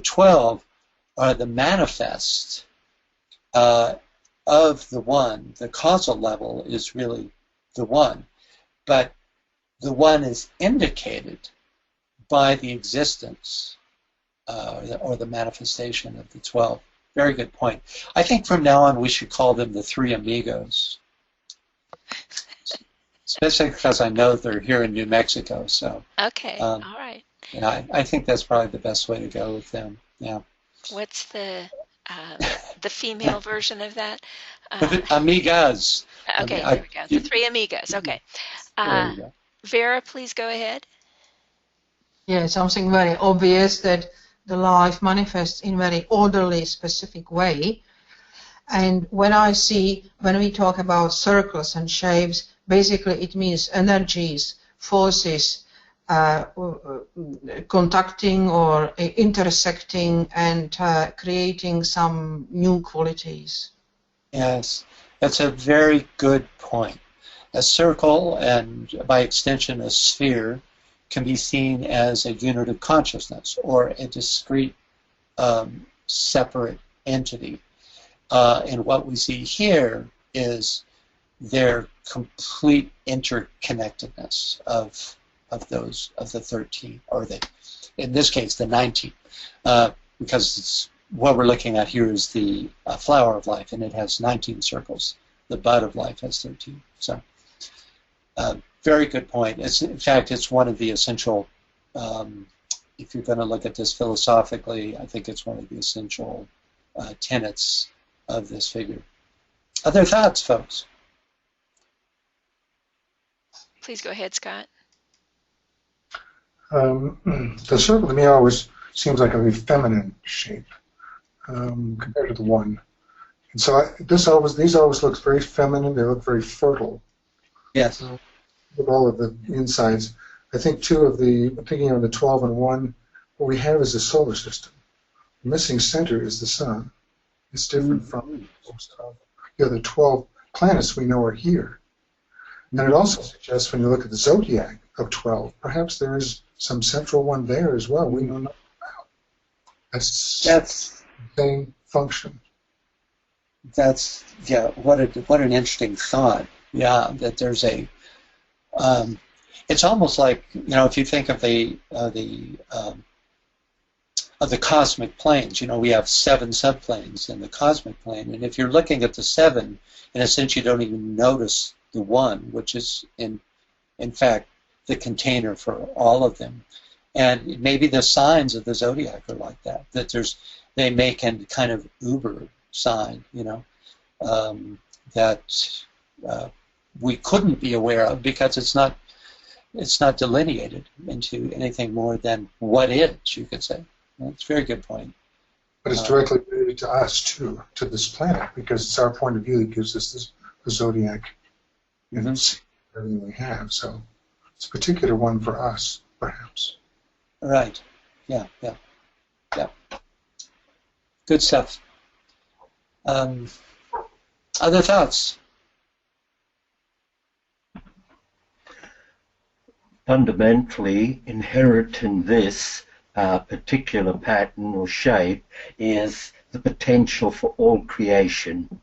12 are the manifest of the one. The causal level is really the one, but the one is indicated by the existence or the manifestation of the 12. Very good point. I think from now on we should call them the 3 amigos, especially because I know they're here in New Mexico. So okay, all right. Yeah, I think that's probably the best way to go with them. Yeah. What's the female version of that? Amigas. Okay, there we go. The 3 amigas. Okay. Vera, please go ahead. Yeah, something very obvious that the life manifests in a very orderly, specific way. And when we talk about circles and shapes, basically it means energies, forces, contacting or intersecting and creating some new qualities. Yes, that's a very good point. A circle, and by extension a sphere, can be seen as a unit of consciousness or a discrete, separate entity. And what we see here is their complete interconnectedness of the 13, or in this case the 19, because what we're looking at here is the flower of life, and it has 19 circles. The bud of life has 13. So, very good point. In fact, it's one of the essential. If you're going to look at this philosophically, I think it's one of the essential tenets of this figure. Other thoughts, folks? Please go ahead, Scott. The circle to me always seems like a very feminine shape compared to the one, and so these always look very feminine. They look very fertile. Yes. With all of the insides, I think thinking of the 12 and 1, what we have is a solar system. The missing center is the sun. It's different from most of the other 12 planets we know are here. And it also suggests, when you look at the zodiac of 12, perhaps there is some central one there as well we don't know about. That's the same function. That's, yeah, what an interesting thought. Yeah, that there's a, it's almost like, if you think of the cosmic planes, we have 7 subplanes in the cosmic plane, and if you're looking at the 7, in a sense you don't even notice the 1, which is in fact the container for all of them. And maybe the signs of the zodiac are like that, that they make a kind of uber sign, that we couldn't be aware of because it's not delineated into anything more than what is, you could say. That's a very good point. But it's directly related to us, too, to this planet, because it's our point of view that gives us the zodiac. everything we have. So it's a particular one for us, perhaps. Right. Yeah. Good stuff. Other thoughts? Fundamentally, inherent in this particular pattern or shape is the potential for all creation.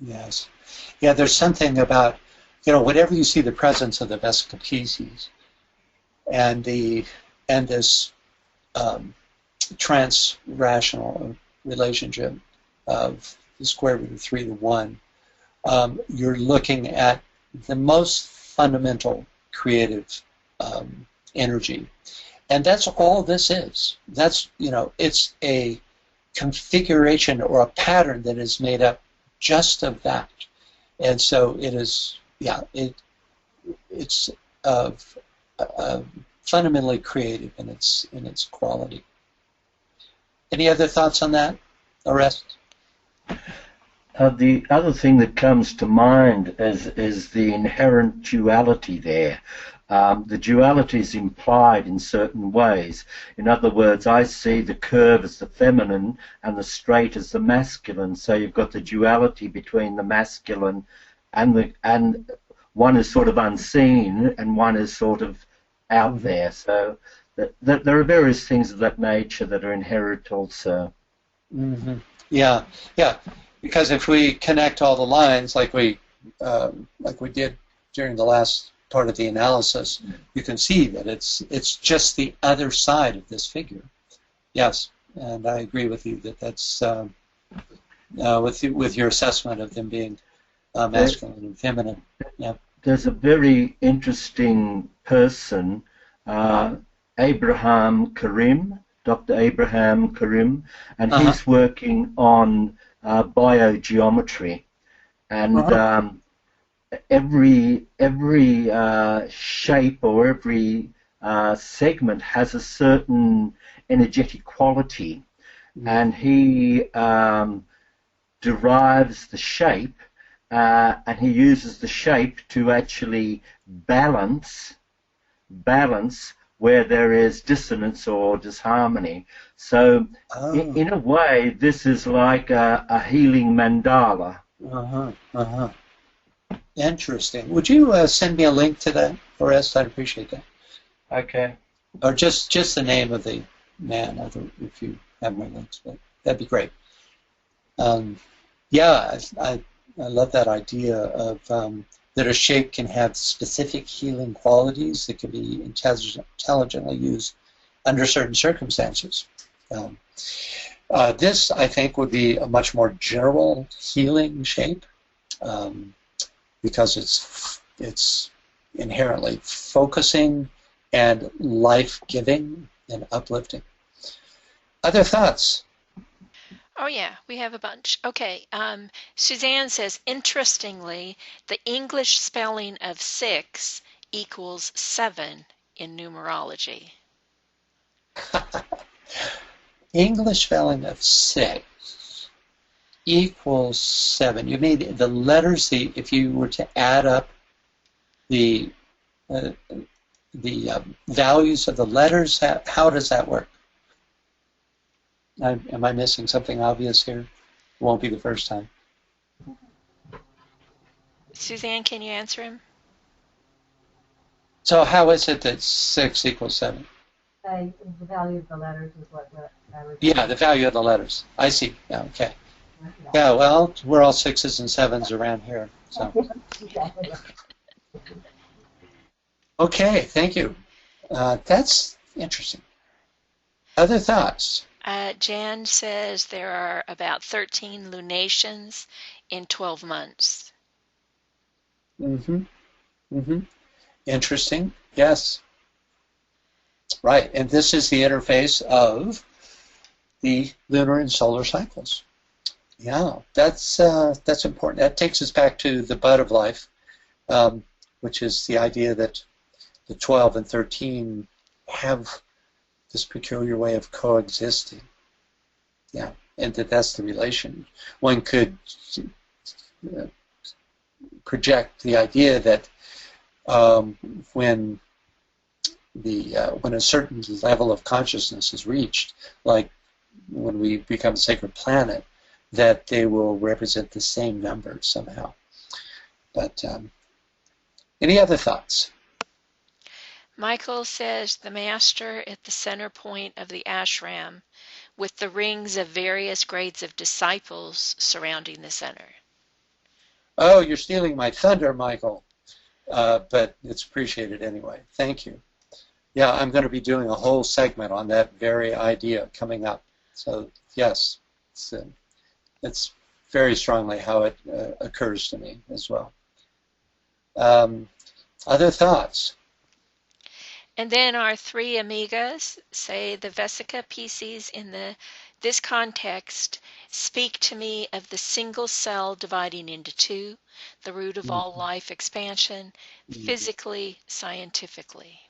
Yes. Yeah, there's something about, whenever you see the presence of the Vesica Piscis and this trans-rational relationship of the square root of 3 to 1, you're looking at the most fundamental creative energy. And that's all this is. That's, it's a configuration or a pattern that is made up just of that. And so it is, it's fundamentally creative in its quality. Any other thoughts on that, Orest? The other thing that comes to mind is the inherent duality there. The duality is implied in certain ways. In other words, I see the curve as the feminine and the straight as the masculine. So you've got the duality between the masculine and one is sort of unseen and one is sort of out there. So there are various things of that nature that are inherent also. Mm-hmm. Yeah. Because if we connect all the lines like we did during the last part of the analysis, you can see that it's just the other side of this figure. Yes, and I agree with you that's with your assessment of them being masculine and feminine. Yeah. There's a very interesting person, Abraham Karim, Dr. Abraham Karim, and he's working on biogeometry, and every shape or every segment has a certain energetic quality, and he derives the shape and he uses the shape to actually balance where there is dissonance or disharmony. So in a way, this is like a healing mandala. Interesting. Would you send me a link to that, Orest? I'd appreciate that. Okay. Or just the name of the man, if you have my links, but that'd be great. Yeah, I love that idea of that a shape can have specific healing qualities that can be intelligently used under certain circumstances. This, I think, would be a much more general healing shape because it's inherently focusing and life-giving and uplifting. Other thoughts? Oh yeah, we have a bunch. Okay, Suzanne says, interestingly, the English spelling of 6 equals 7 in numerology. English spelling of 6 equals 7. You mean the letters, if you were to add up the values of the letters, how does that work? Am I missing something obvious here? It won't be the first time. Suzanne, can you answer him? So how is it that 6 equals 7? The value of the letters is what I was... Yeah, the value of the letters. I see. Yeah, okay. Yeah, well, we're all 6s and 7s around here. So. Okay, thank you. That's interesting. Other thoughts? Jan says there are about 13 lunations in 12 months. Interesting. Yes. Right, and this is the interface of the lunar and solar cycles. Yeah, that's important. That takes us back to the bud of life, which is the idea that the 12 and 13 have this peculiar way of coexisting. Yeah, and that's the relation. One could project the idea that when a certain level of consciousness is reached, like when we become a sacred planet, that they will represent the same number somehow. But any other thoughts? Michael says the master at the center point of the ashram with the rings of various grades of disciples surrounding the center. Oh, you're stealing my thunder, Michael. But it's appreciated anyway. Thank you. Yeah, I'm going to be doing a whole segment on that very idea coming up. So, yes, it's very strongly how it occurs to me as well. Other thoughts? And then our three amigas say the Vesica Pisces in this context speak to me of the single cell dividing into two, the root of all life expansion, physically, scientifically.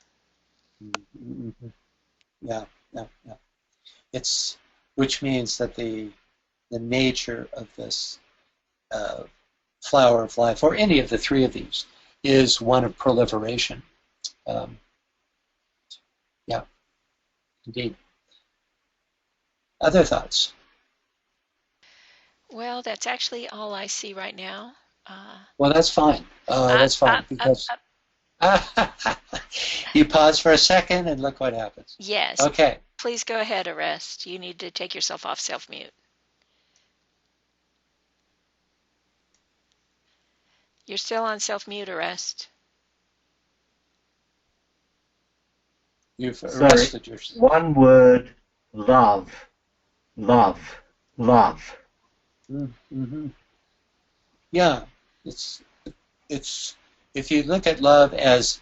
Yeah. It's, which means that the nature of this flower of life, or any of the three of these, is one of proliferation. Yeah, indeed. Other thoughts? Well, that's actually all I see right now. Well, that's fine. That's fine because you pause for a second and look what happens. Yes. Okay. Please go ahead, Arrest. You need to take yourself off self-mute. You're still on self-mute, Arrest. You've arrested yourself. One word, love. Love. Love. Mm-hmm. Yeah, it's if you look at love as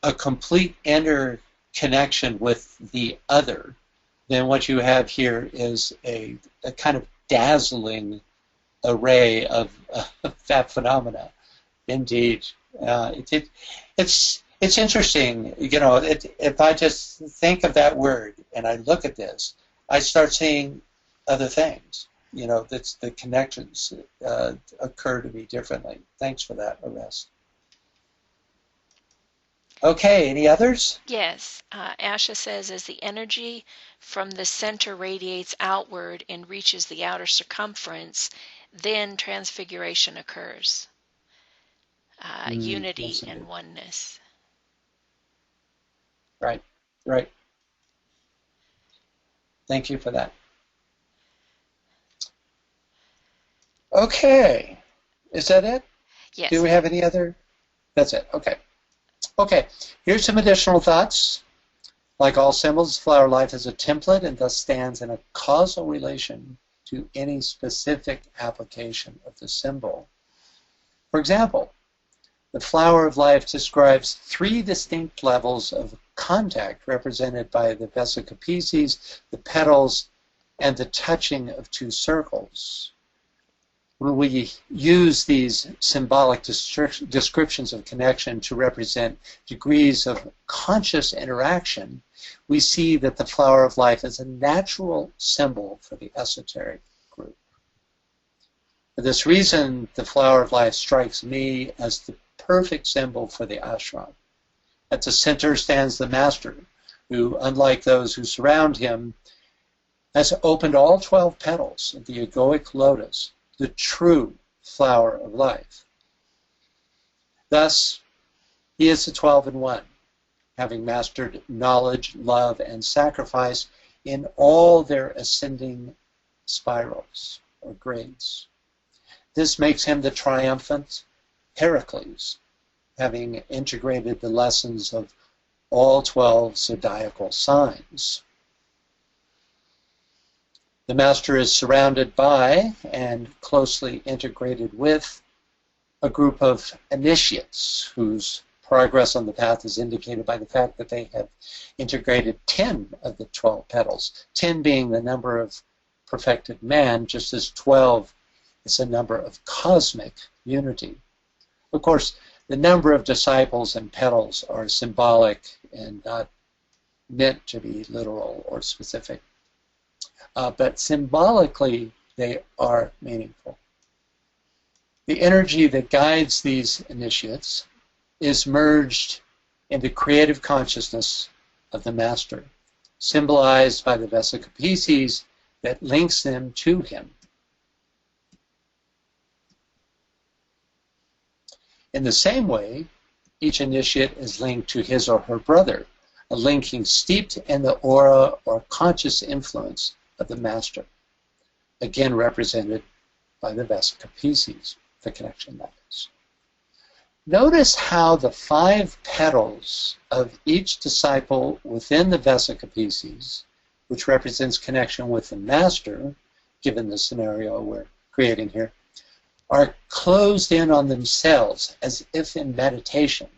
a complete inner connection with the other, then what you have here is a kind of dazzling array of that phenomena. Indeed, it's interesting. You know, if I just think of that word and I look at this, I start seeing other things. You know, that's the connections occur to me differently. Thanks for that, Arrest. Okay, any others? Yes. Asha says, as the energy from the center radiates outward and reaches the outer circumference, then transfiguration occurs. Unity and oneness. Right. Thank you for that. Okay. Is that it? Yes. Do we have any other? That's it. Okay. Here's some additional thoughts. Like all symbols, flower life is a template and thus stands in a causal relation to any specific application of the symbol. For example, the flower of life describes 3 distinct levels of contact represented by the Vesica Pisces, the petals, and the touching of 2 circles. When we use these symbolic descriptions of connection to represent degrees of conscious interaction, we see that the flower of life is a natural symbol for the esoteric group. For this reason, the flower of life strikes me as the perfect symbol for the ashram. At the center stands the master, who, unlike those who surround him, has opened all 12 petals of the egoic lotus, the true flower of life. Thus, he is the 12 in 1, having mastered knowledge, love, and sacrifice in all their ascending spirals or grades. This makes him the triumphant Heracles, having integrated the lessons of all 12 zodiacal signs. The master is surrounded by and closely integrated with a group of initiates whose progress on the path is indicated by the fact that they have integrated 10 of the 12 petals, 10 being the number of perfected man, just as 12 is a number of cosmic unity. Of course, the number of disciples and petals are symbolic and not meant to be literal or specific. But symbolically, they are meaningful. The energy that guides these initiates is merged in the creative consciousness of the master, symbolized by the Vesica Pisces that links them to him. In the same way, each initiate is linked to his or her brother, a linking steeped in the aura or conscious influence of the master, again represented by the Vesica Pisces, the connection that is. Notice how the 5 petals of each disciple within the Vesica Pisces, which represents connection with the master, given the scenario we're creating here, are closed in on themselves as if in meditation,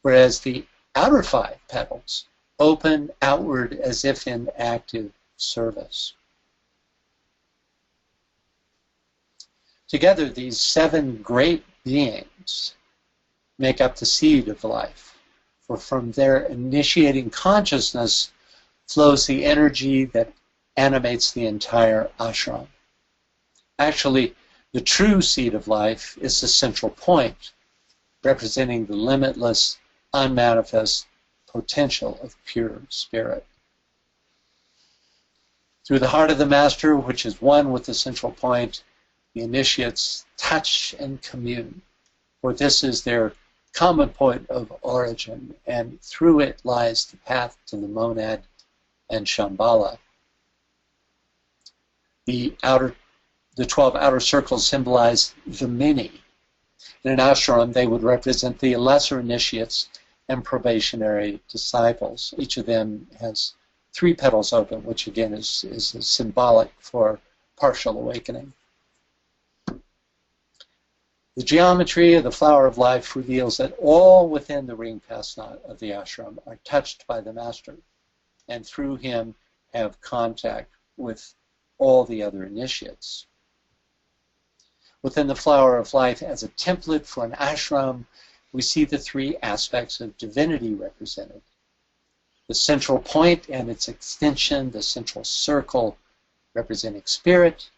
whereas the outer 5 petals open outward as if in active service. Together, these 7 great beings make up the seed of life, for from their initiating consciousness flows the energy that animates the entire ashram. Actually, the true seed of life is the central point, representing the limitless, unmanifest potential of pure spirit. Through the heart of the master, which is one with the central point, the initiates touch and commune, for this is their common point of origin, and through it lies the path to the monad and Shambhala. The 12 outer circles symbolize the many. In an ashram, they would represent the lesser initiates and probationary disciples. Each of them has 3 petals open, which again is symbolic for partial awakening. The geometry of the flower of life reveals that all within the ring pass knot of the ashram are touched by the master, and through him have contact with all the other initiates. Within the flower of life as a template for an ashram, we see the 3 aspects of divinity represented. The central point and its extension, the central circle representing spirit,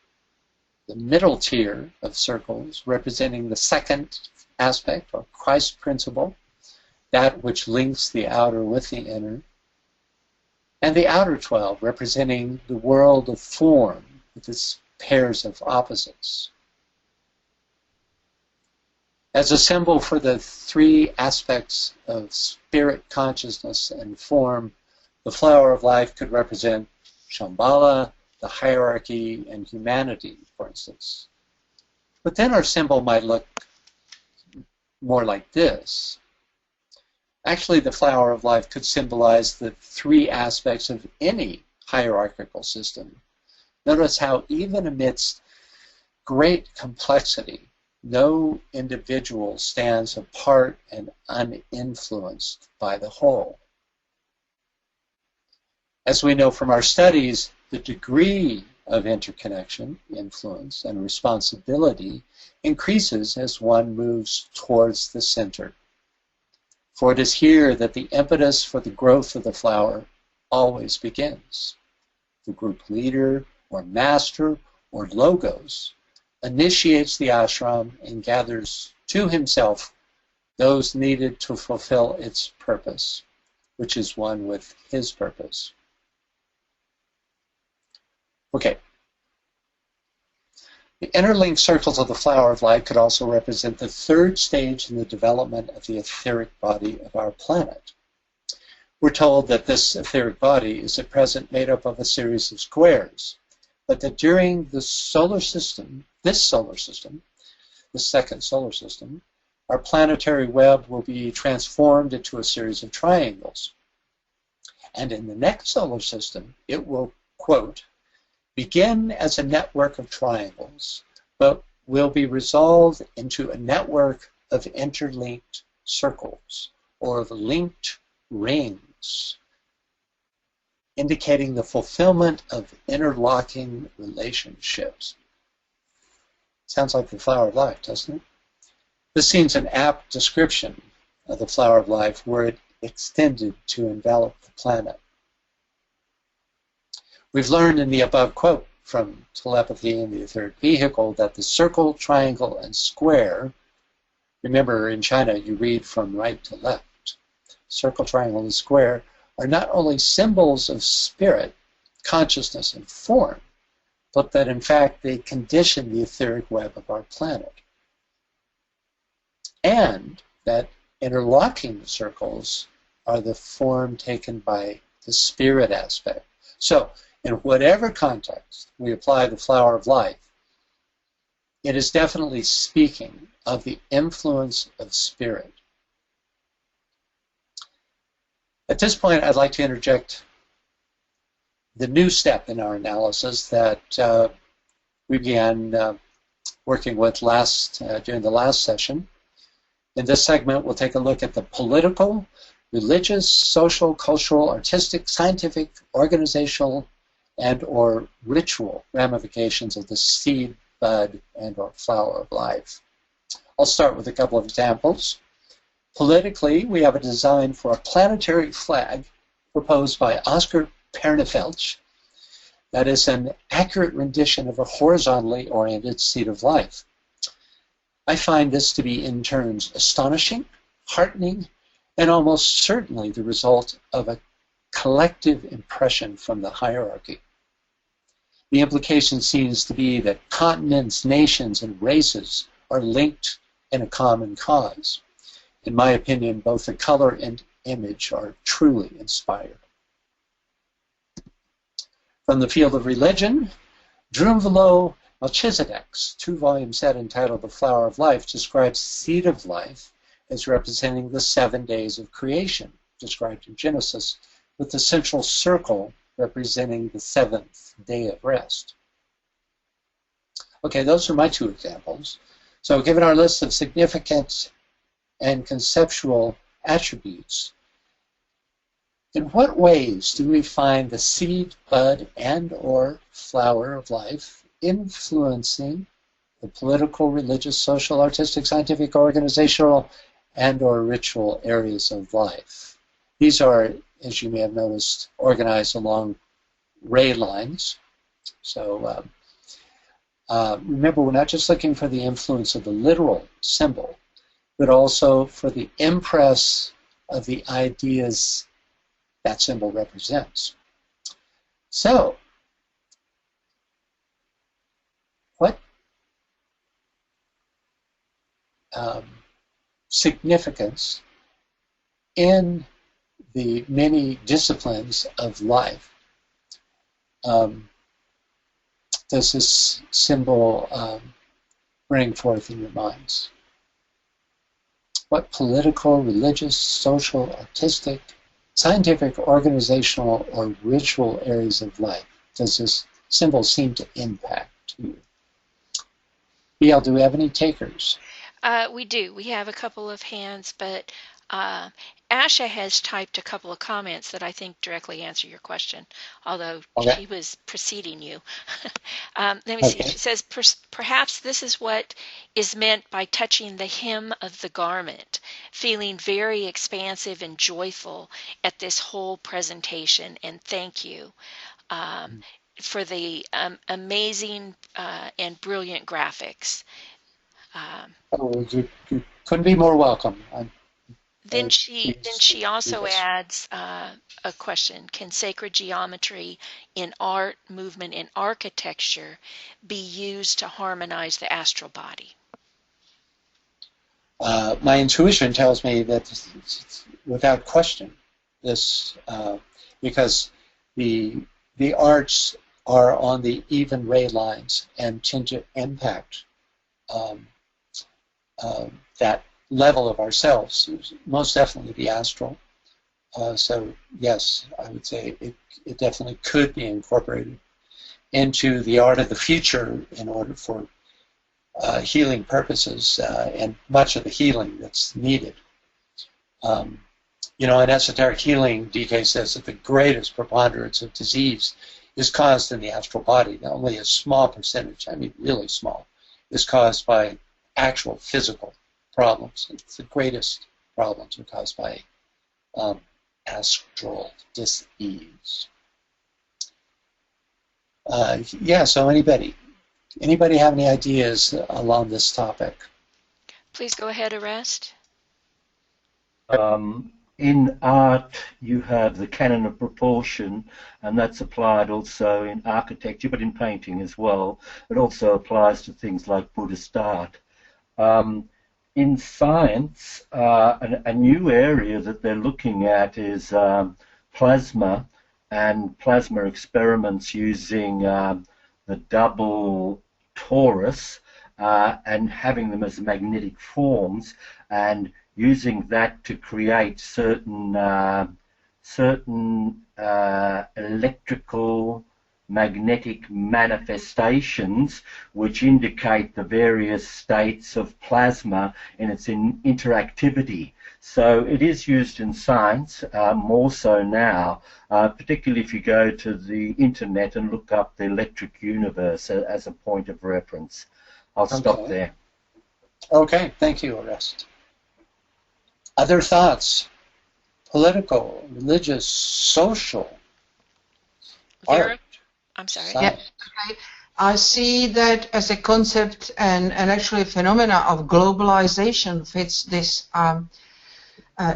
the middle tier of circles representing the second aspect, or Christ principle, that which links the outer with the inner, and the outer 12 representing the world of form with its pairs of opposites. As a symbol for the 3 aspects of spirit consciousness and form, the flower of life could represent Shambhala, the hierarchy, and humanity, for instance. But then our symbol might look more like this. Actually, the flower of life could symbolize the 3 aspects of any hierarchical system. Notice how even amidst great complexity, no individual stands apart and uninfluenced by the whole. As we know from our studies, the degree of interconnection, influence, and responsibility increases as one moves towards the center. For it is here that the impetus for the growth of the flower always begins. The group leader, or master, or logos initiates the ashram and gathers to himself those needed to fulfill its purpose, which is one with his purpose. Okay. The interlinked circles of the flower of life could also represent the 3rd stage in the development of the etheric body of our planet. We're told that this etheric body is at present made up of a series of squares, but that during the solar system, this solar system, the 2nd solar system, our planetary web will be transformed into a series of triangles. And in the next solar system, it will, quote, begin as a network of triangles, but will be resolved into a network of interlinked circles, or of linked rings, indicating the fulfillment of interlocking relationships. Sounds like the flower of life, doesn't it? This seems an apt description of the flower of life were it extended to envelop the planet. We've learned in the above quote from telepathy in the etheric vehicle that the circle, triangle, and square, remember in China you read from right to left, circle, triangle, and square are not only symbols of spirit, consciousness, and form, but that in fact they condition the etheric web of our planet. And that interlocking the circles are the form taken by the spirit aspect. So, in whatever context we apply the flower of life, it is definitely speaking of the influence of spirit. At this point, I'd like to interject the new step in our analysis that we began working with during the last session. In this segment, we'll take a look at the political, religious, social, cultural, artistic, scientific, organizational, and/or ritual ramifications of the seed, bud, and/or flower of life. I'll start with a couple of examples. Politically, we have a design for a planetary flag proposed by Oscar Pernefelch that is an accurate rendition of a horizontally oriented seed of life. I find this to be in turns astonishing, heartening, and almost certainly the result of a collective impression from the hierarchy. The implication seems to be that continents, nations, and races are linked in a common cause. In my opinion, both the color and image are truly inspired. From the field of religion, Drunvalo Melchizedek's two-volume set entitled The Flower of Life describes the seed of life as representing the 7 days of creation, described in Genesis, with the central circle representing the 7th day of rest. Okay, those are my two examples. So given our list of significant and conceptual attributes, in what ways do we find the seed, bud, and/or flower of life influencing the political, religious, social, artistic, scientific, organizational, and/or ritual areas of life? These are, as you may have noticed, organized along ray lines. So remember, we're not just looking for the influence of the literal symbol, but also for the impress of the ideas that symbol represents. So, what significance in the many disciplines of life does this symbol bring forth in your minds? What political, religious, social, artistic, scientific, organizational, or ritual areas of life does this symbol seem to impact you? BL, do we have any takers? We do. We have a couple of hands, but Asha has typed a couple of comments that I think directly answer your question, although she was preceding you. Let me see. She says, perhaps this is what is meant by touching the hem of the garment, feeling very expansive and joyful at this whole presentation, and thank you for the amazing and brilliant graphics. You couldn't be more welcome. Then she also adds a question: can sacred geometry in art, movement, and architecture be used to harmonize the astral body? My intuition tells me that it's without question this, because the arts are on the even ray lines and tend to impact that level of ourselves, most definitely the astral. So yes, I would say it definitely could be incorporated into the art of the future in order for healing purposes and much of the healing that's needed. You know, in esoteric healing, DK says that the greatest preponderance of disease is caused in the astral body. Now, only a small percentage, I mean really small, is caused by actual physical problems. It's the greatest problems are caused by astral dis-ease. Yeah, so anybody have any ideas along this topic? Please go ahead, Arrest. In art, you have the canon of proportion, and that's applied also in architecture, but in painting as well. It also applies to things like Buddhist art. In science, a new area that they're looking at is plasma, and plasma experiments using the double torus and having them as magnetic forms, and using that to create certain electrical magnetic manifestations which indicate the various states of plasma in its interactivity. So it is used in science, more so now, particularly if you go to the internet and look up the electric universe as a point of reference. I'll stop there. Okay, thank you, Arrest. Other thoughts? Political, religious, social, Vera, art. I'm sorry. Yeah, I see that as a concept and actually a phenomena of globalization fits this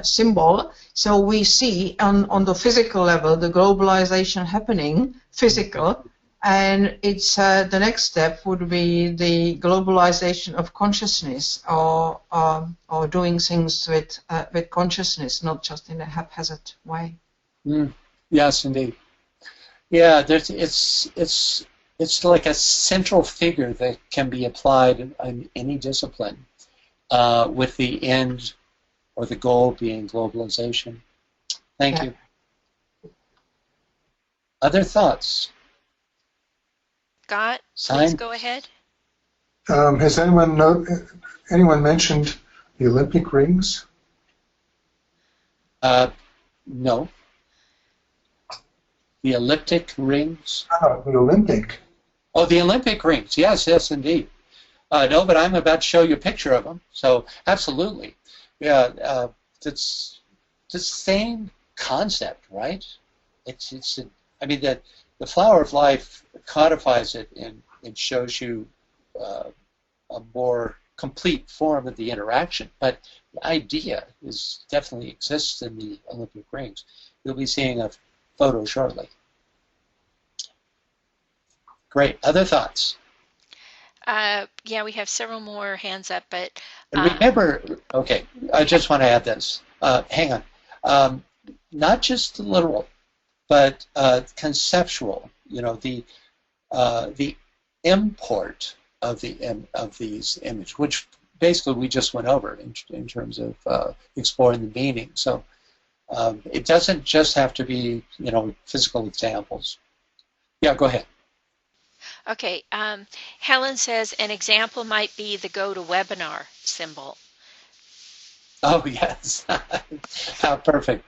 symbol. So we see on the physical level the globalization happening, physical, and it's the next step would be the globalization of consciousness, or doing things with consciousness, not just in a haphazard way. Yes, indeed. Yeah, it's like a central figure that can be applied in any discipline, with the end or the goal being globalization. Thank you. Other thoughts? Scott, please go ahead. Has anyone mentioned the Olympic rings? No. The elliptic rings? The Olympic. Oh, the Olympic rings. Yes, yes, indeed. No, but I'm about to show you a picture of them. So, absolutely. Yeah, it's the same concept, right? I mean, the Flower of Life codifies it and shows you a more complete form of the interaction. But the idea definitely exists in the Olympic rings. You'll be seeing a photo shortly. Great. Other thoughts? Yeah, we have several more hands up, but and remember, okay, I just want to add this. Hang on. Not just literal, but conceptual. You know, the import of these images, which basically we just went over in terms of exploring the meaning. So it doesn't just have to be, you know, physical examples. Yeah, go ahead. Okay. Helen says an example might be the GoToWebinar symbol. Oh yes, how perfect.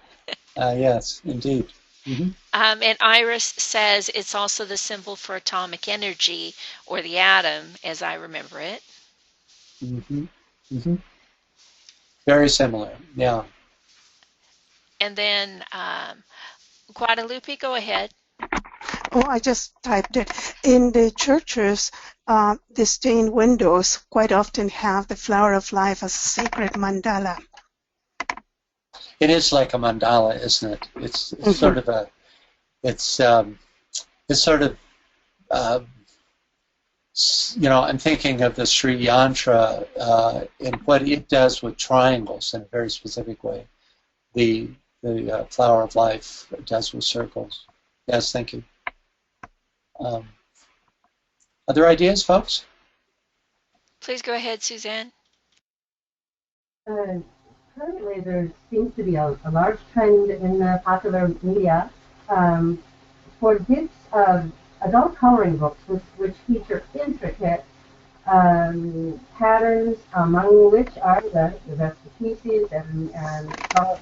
Yes, indeed. Mm-hmm. And Iris says it's also the symbol for atomic energy, or the atom, as I remember it. Mm-hmm. Mm-hmm. Very similar, yeah. And then Guadalupe, go ahead. Oh, I just typed it. In the churches, the stained windows quite often have the Flower of Life as a sacred mandala. It is like a mandala, isn't it? It's mm-hmm. sort of a, it's sort of, you know, I'm thinking of the Sri Yantra and what it does with triangles in a very specific way. The Flower of Life does with circles. Yes, thank you. Other ideas, folks? Please go ahead, Suzanne. Currently, there seems to be a large trend in the popular media for gifts of adult coloring books which feature intricate patterns, among which are the Vespa-species and color.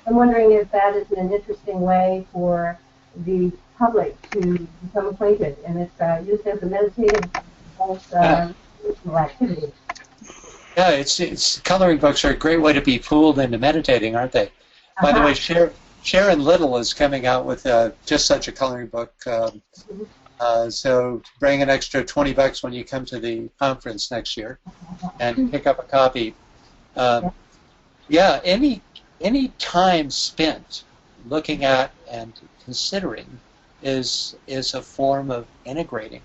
I'm wondering if that is an interesting way for the public to become acquainted, and it's used as a meditative activity. Yeah, it's coloring books are a great way to be fooled into meditating, aren't they? By the way, Sharon Little is coming out with just such a coloring book So bring an extra $20 when you come to the conference next year and pick up a copy. Yeah, any time spent looking at and considering is a form of integrating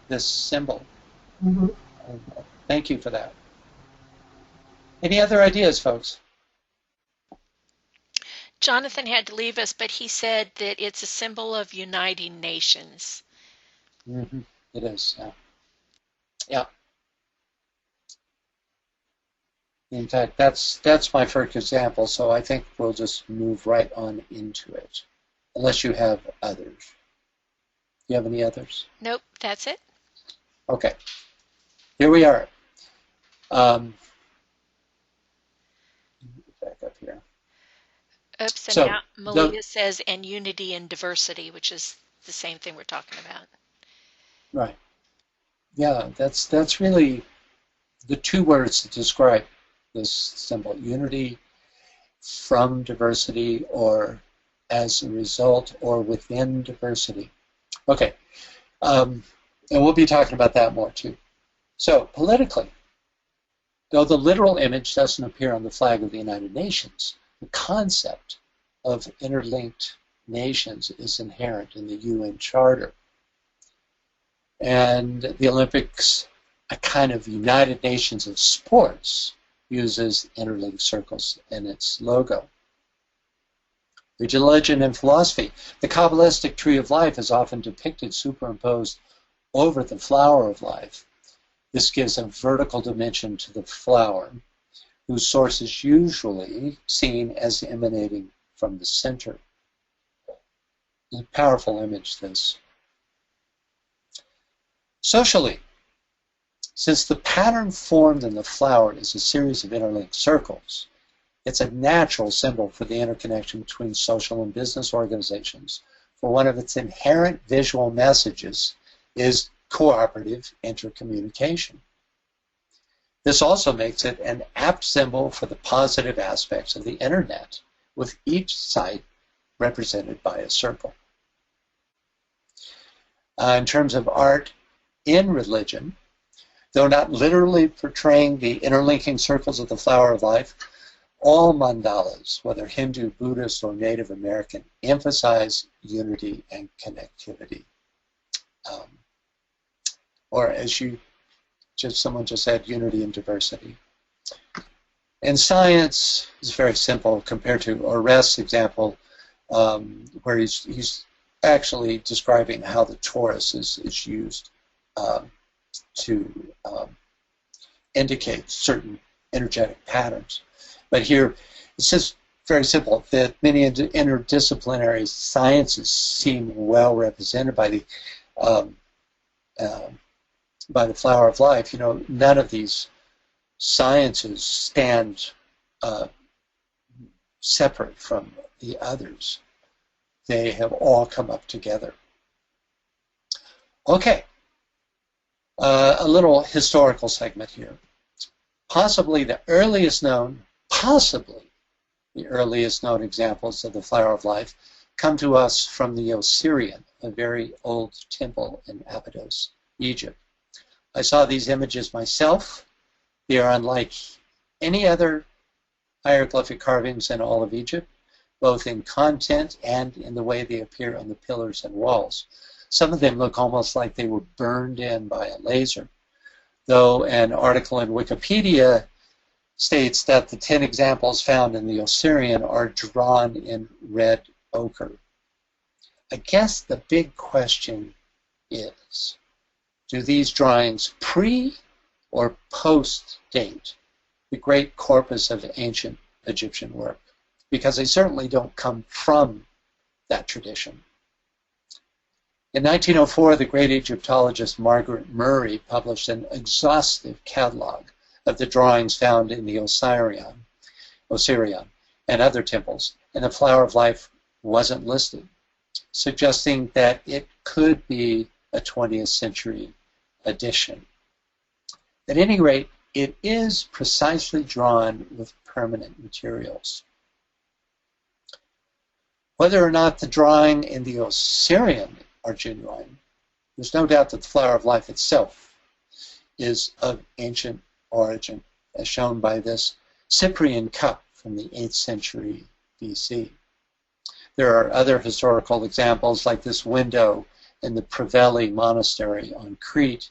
this symbol. Thank you for that. Any other ideas, folks? Jonathan had to leave us, but he said that it's a symbol of uniting nations. It is, yeah. Yeah. In fact, that's my first example, so I think we'll just move right on into it, unless you have others. Do you have any others? Nope, that's it. Okay. Here we are. Back up here. Oops, and So, now Malia says, and unity and diversity, which is the same thing we're talking about. Right. Yeah, that's really the two words to describe this symbol: unity from diversity, or as a result, or within diversity. Okay, and we'll be talking about that more too. So politically, though the literal image doesn't appear on the flag of the United Nations, the concept of interlinked nations is inherent in the UN Charter. And the Olympics, a kind of United Nations of sports, uses interlinked circles in its logo. Religion and philosophy. The Kabbalistic tree of life is often depicted superimposed over the flower of life. This gives a vertical dimension to the flower, whose source is usually seen as emanating from the center. It's a powerful image, this. Socially, since the pattern formed in the flower is a series of interlinked circles, it's a natural symbol for the interconnection between social and business organizations, for one of its inherent visual messages is cooperative intercommunication. This also makes it an apt symbol for the positive aspects of the internet, with each site represented by a circle. In terms of art, in religion, though not literally portraying the interlinking circles of the flower of life, all mandalas, whether Hindu, Buddhist, or Native American, emphasize unity and connectivity. Or as someone just said, unity and diversity. And science is very simple compared to Orest's example, where he's actually describing how the torus is used to indicate certain energetic patterns. But here, it's just very simple that many interdisciplinary sciences seem well represented by the flower of life. You know, none of these sciences stand separate from the others. They have all come up together. Okay. A little historical segment here. Possibly the earliest known examples of the flower of life come to us from the Osirian, a very old temple in Abydos, Egypt. I saw these images myself. They are unlike any other hieroglyphic carvings in all of Egypt, both in content and in the way they appear on the pillars and walls. Some of them look almost like they were burned in by a laser, though an article in Wikipedia states that the 10 examples found in the Osirian are drawn in red ochre. I guess the big question is, do these drawings pre- or post-date the great corpus of ancient Egyptian work? Because they certainly don't come from that tradition. In 1904, the great Egyptologist Margaret Murray published an exhaustive catalog of the drawings found in the Osirian and other temples, and the flower of life wasn't listed, suggesting that it could be a 20th century addition. At any rate, it is precisely drawn with permanent materials. Whether or not the drawing in the Osirian are genuine There's no doubt that the flower of life itself is of ancient origin, as shown by this Cyprian cup from the 8th century BC. There are other historical examples like this window in the Preveli monastery on Crete,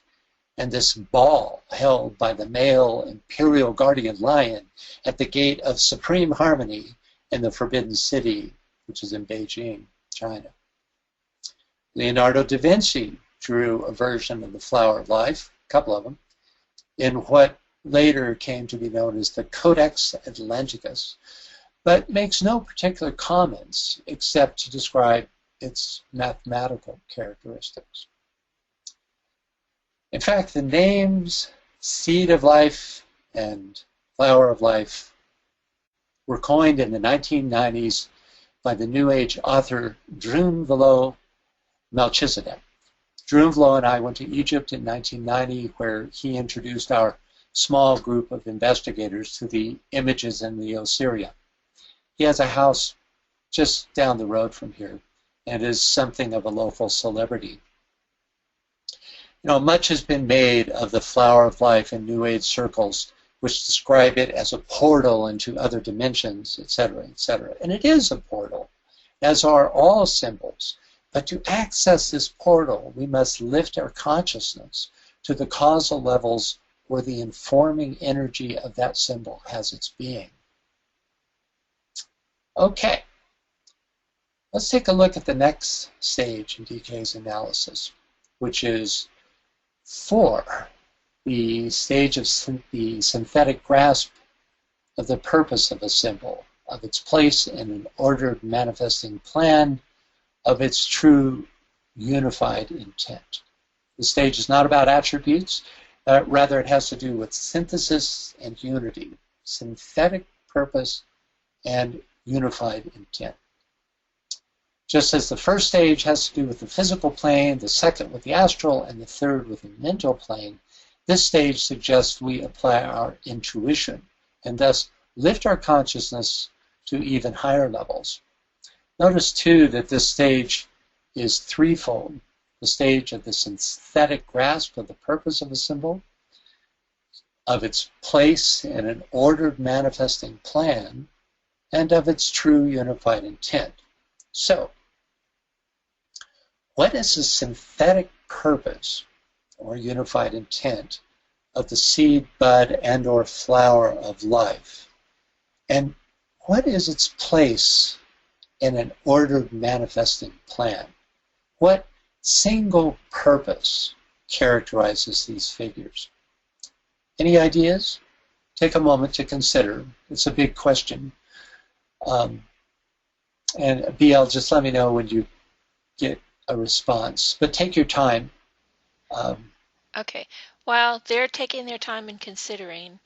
and this ball held by the male imperial guardian lion at the gate of supreme harmony in the Forbidden City, which is in Beijing, China. Leonardo da Vinci drew a version of the flower of life, a couple of them, in what later came to be known as the Codex Atlanticus, but makes no particular comments except to describe its mathematical characteristics. In fact, the names seed of life and flower of life were coined in the 1990s by the New Age author Drunvalo Melchizedek. Drunvalo and I went to Egypt in 1990, where he introduced our small group of investigators to the images in the Osiria. He has a house just down the road from here and is something of a local celebrity. You know, much has been made of the flower of life in New Age circles, which describe it as a portal into other dimensions, etc., etc. And it is a portal, as are all symbols. But to access this portal, we must lift our consciousness to the causal levels where the informing energy of that symbol has its being. Okay, let's take a look at the next stage in DK's analysis, which is 4, the stage of the synthetic grasp of the purpose of a symbol, of its place in an ordered manifesting plan, of its true unified intent. The stage is not about attributes, rather it has to do with synthesis and unity, synthetic purpose and unified intent. Just as the first stage has to do with the physical plane, the second with the astral, and the third with the mental plane, this stage suggests we apply our intuition and thus lift our consciousness to even higher levels. Notice too that this stage is threefold: the stage of the synthetic grasp of the purpose of a symbol, of its place in an ordered manifesting plan, and of its true unified intent. So, what is the synthetic purpose or unified intent of the seed, bud, and or flower of life? And what is its place in an ordered manifesting plan? What single purpose characterizes these figures? Any ideas? Take a moment to consider. It's a big question. And BL, just let me know when you get a response. But take your time. Okay. While they're taking their time and considering,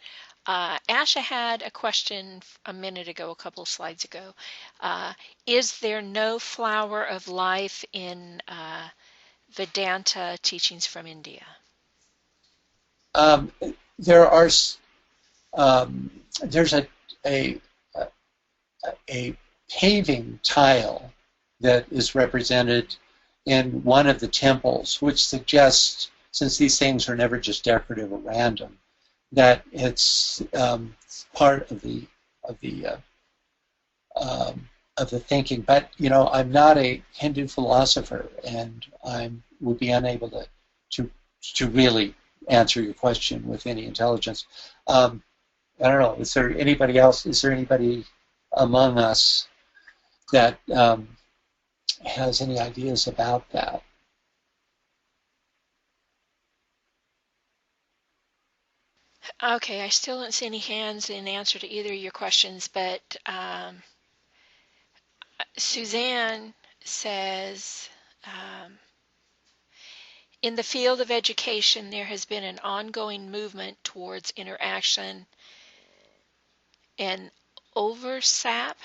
Asha had a question a minute ago, a couple of slides ago. Is there no flower of life in Vedanta teachings from India? There are. There's a paving tile that is represented in one of the temples, which suggests, since these things are never just decorative or random, that it's part of the thinking. But you know, I'm not a Hindu philosopher, and I would be unable to really answer your question with any intelligence. I don't know. Is there anybody else? Is there anybody among us that has any ideas about that? Okay, I still don't see any hands in answer to either of your questions, but Suzanne says, in the field of education, there has been an ongoing movement towards interaction and oversap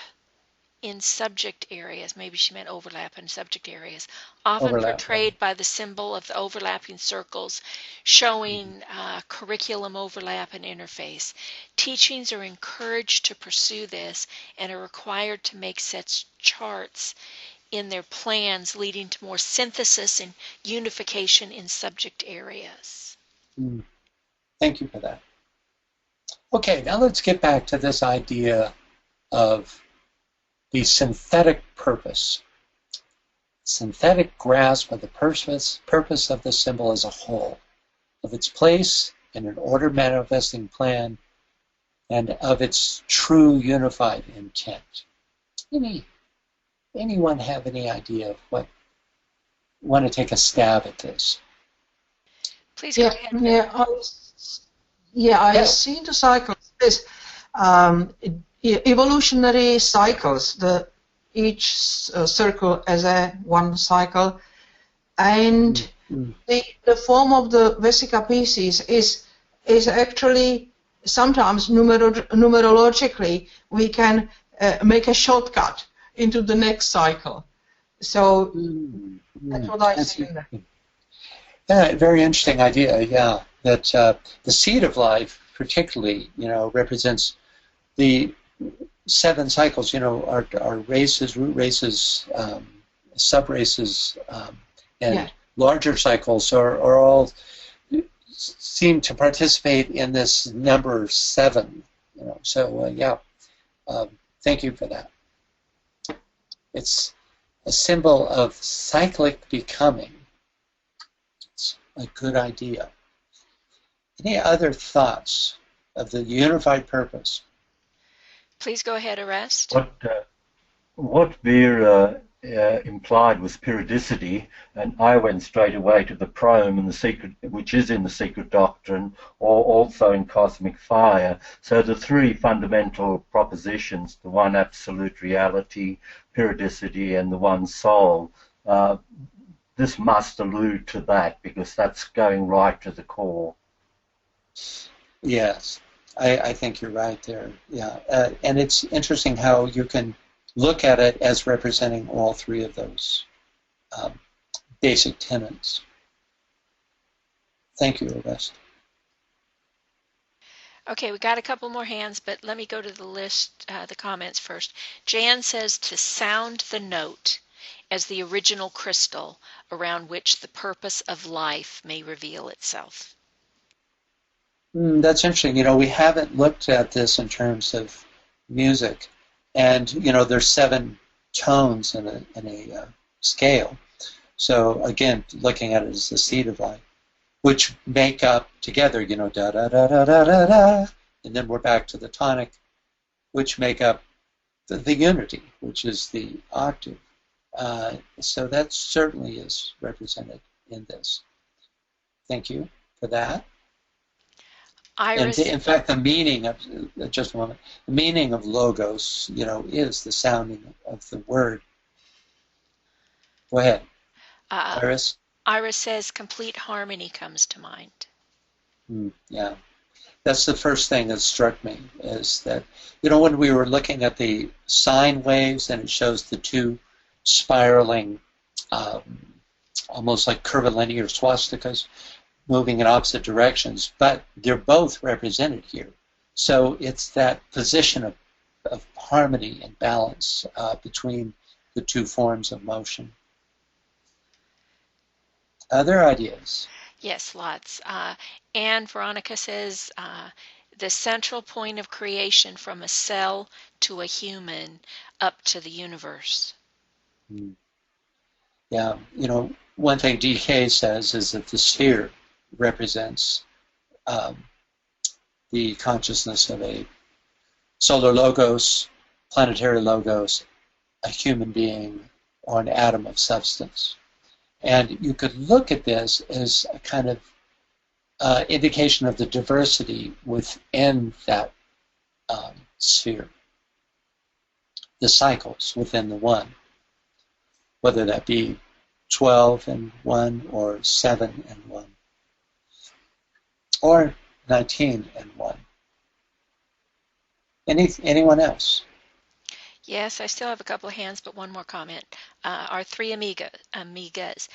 in subject areas, maybe she meant overlap in subject areas, often portrayed by the symbol of the overlapping circles, showing curriculum overlap and interface. Teachings are encouraged to pursue this and are required to make such charts in their plans, leading to more synthesis and unification in subject areas. Thank you for that. Okay, now let's get back to this idea of the synthetic purpose. Synthetic grasp of the purpose of the symbol as a whole, of its place in an order manifesting plan, and of its true unified intent. Anyone have any idea of what? Want to take a stab at this? Please go ahead. I see the cycles as evolutionary cycles. Each circle as one cycle, and the form of the vesica piscis is actually sometimes numerologically we can make a shortcut into the next cycle. So that's what I see. Yeah, very interesting idea. Yeah, that the seed of life, particularly, represents the 7 cycles. Our races, root races, sub races, and larger cycles are all seem to participate in this number 7. So thank you for that. It's a symbol of cyclic becoming. It's a good idea. Any other thoughts of the unified purpose? Please go ahead, Arrest. What Vera implied was periodicity, and I went straight away to the Prome and the secret, which is in the Secret Doctrine, or also in Cosmic Fire. So the 3 fundamental propositions, the one absolute reality, periodicity, and the one soul, this must allude to that, because that's going right to the core. Yes, I think you're right there. Yeah, and it's interesting how you can look at it as representing all 3 of those basic tenets. Thank you, Arrest. Okay, we got a couple more hands, but let me go to the list, the comments first. Jan says to sound the note as the original crystal around which the purpose of life may reveal itself. That's interesting. We haven't looked at this in terms of music. And, there's 7 tones in a scale. So, again, looking at it as the seed of life, which make up together, da-da-da-da-da-da-da, and then we're back to the tonic, which make up the unity, which is the octave. So that certainly is represented in this. Thank you for that. Iris. And in fact, the meaning of, just a moment, the meaning of logos, is the sounding of the word. Go ahead, Iris. Iris says complete harmony comes to mind. Yeah, that's the first thing that struck me, is that, when we were looking at the sine waves and it shows the 2 spiraling, almost like curvilinear swastikas, moving in opposite directions, but they're both represented here. So it's that position of harmony and balance between the 2 forms of motion. Other ideas? Yes, lots. And Veronica says the central point of creation from a cell to a human up to the universe. Yeah, one thing DK says is that the sphere represents the consciousness of a solar logos, planetary logos, a human being, or an atom of substance. And you could look at this as a kind of indication of the diversity within that sphere, the cycles within the one, whether that be 12 and 1 or 7 and 1. Or 19 and 1. Anyone else? Yes, I still have a couple of hands, but one more comment. Our 3 amigas.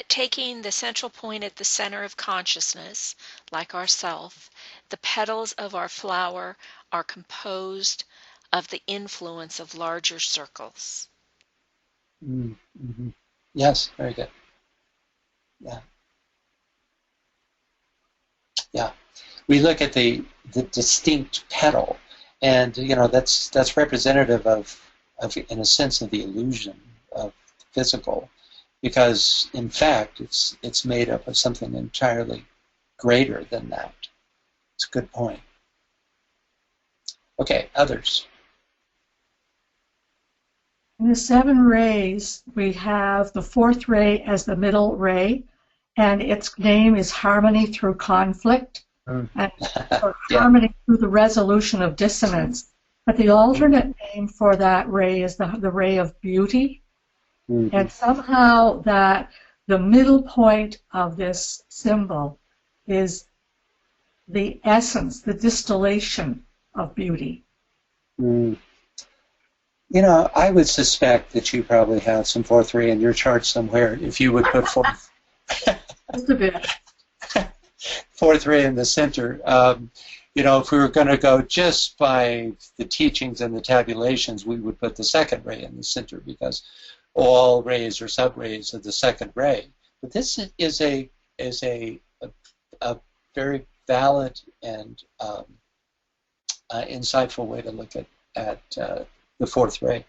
Taking the central point at the center of consciousness, like ourself, the petals of our flower are composed of the influence of larger circles. Mm-hmm. Yes, very good. Yeah. Yeah. We look at the distinct petal, and that's representative of in a sense of the illusion of physical, because in fact it's made up of something entirely greater than that. It's a good point. Okay, others. In the 7 rays, we have the 4th ray as the middle ray, and its name is harmony through conflict, and or harmony through the resolution of dissonance. But the alternate name for that ray is the ray of beauty, and somehow that the middle point of this symbol is the essence, the distillation of beauty. I would suspect that you probably have some 4th ray in your chart somewhere. If you would put just a bit 4th ray in the center. If we were going to go just by the teachings and the tabulations, we would put the 2nd ray in the center, because all rays or sub-rays of the 2nd ray. But this is a very valid and insightful way to look at the 4th ray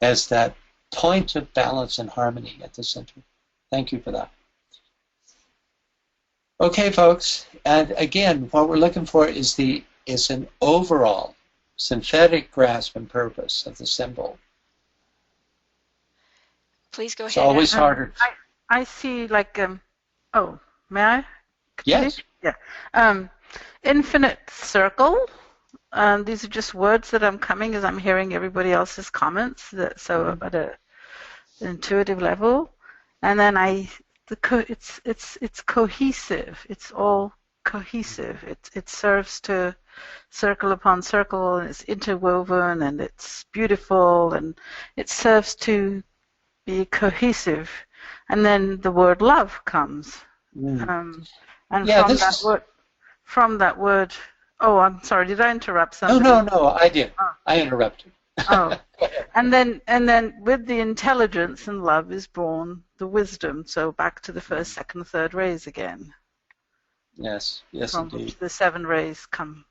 as that point of balance and harmony at the center. Thank you for that. Okay, folks, and again, what we're looking for is an overall synthetic grasp and purpose of the symbol. Please go ahead. It's always harder. I see like oh, may I? Yes. Yeah. Infinite circle. These are just words that I'm coming as I'm hearing everybody else's comments. So at an intuitive level, and then it's cohesive. It's all cohesive. It serves to circle upon circle, and it's interwoven, and it's beautiful, and it serves to be cohesive. And then the word love comes, and from that word. Oh, I'm sorry. Did I interrupt something? No, I did. Oh. I interrupted. Oh, and then with the intelligence and love is born the wisdom. So back to the 1st, 2nd, 3rd rays again. Yes, from indeed. Which the 7 rays come.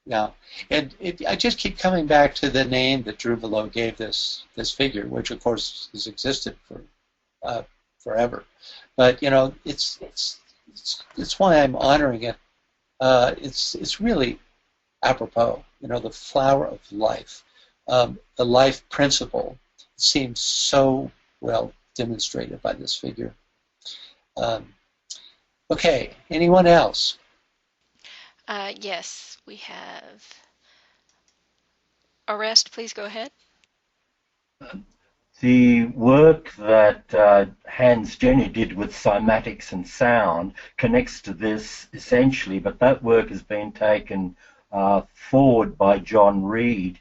Yeah, and I just keep coming back to the name that Drew Below gave this figure, which of course has existed for forever. But it's why I'm honoring it. It's really apropos. The flower of life, the life principle seems so well demonstrated by this figure. Okay, anyone else? Yes, we have. Orest, please go ahead. The work that Hans Jenny did with cymatics and sound connects to this essentially, but that work has been taken forward by John Reed,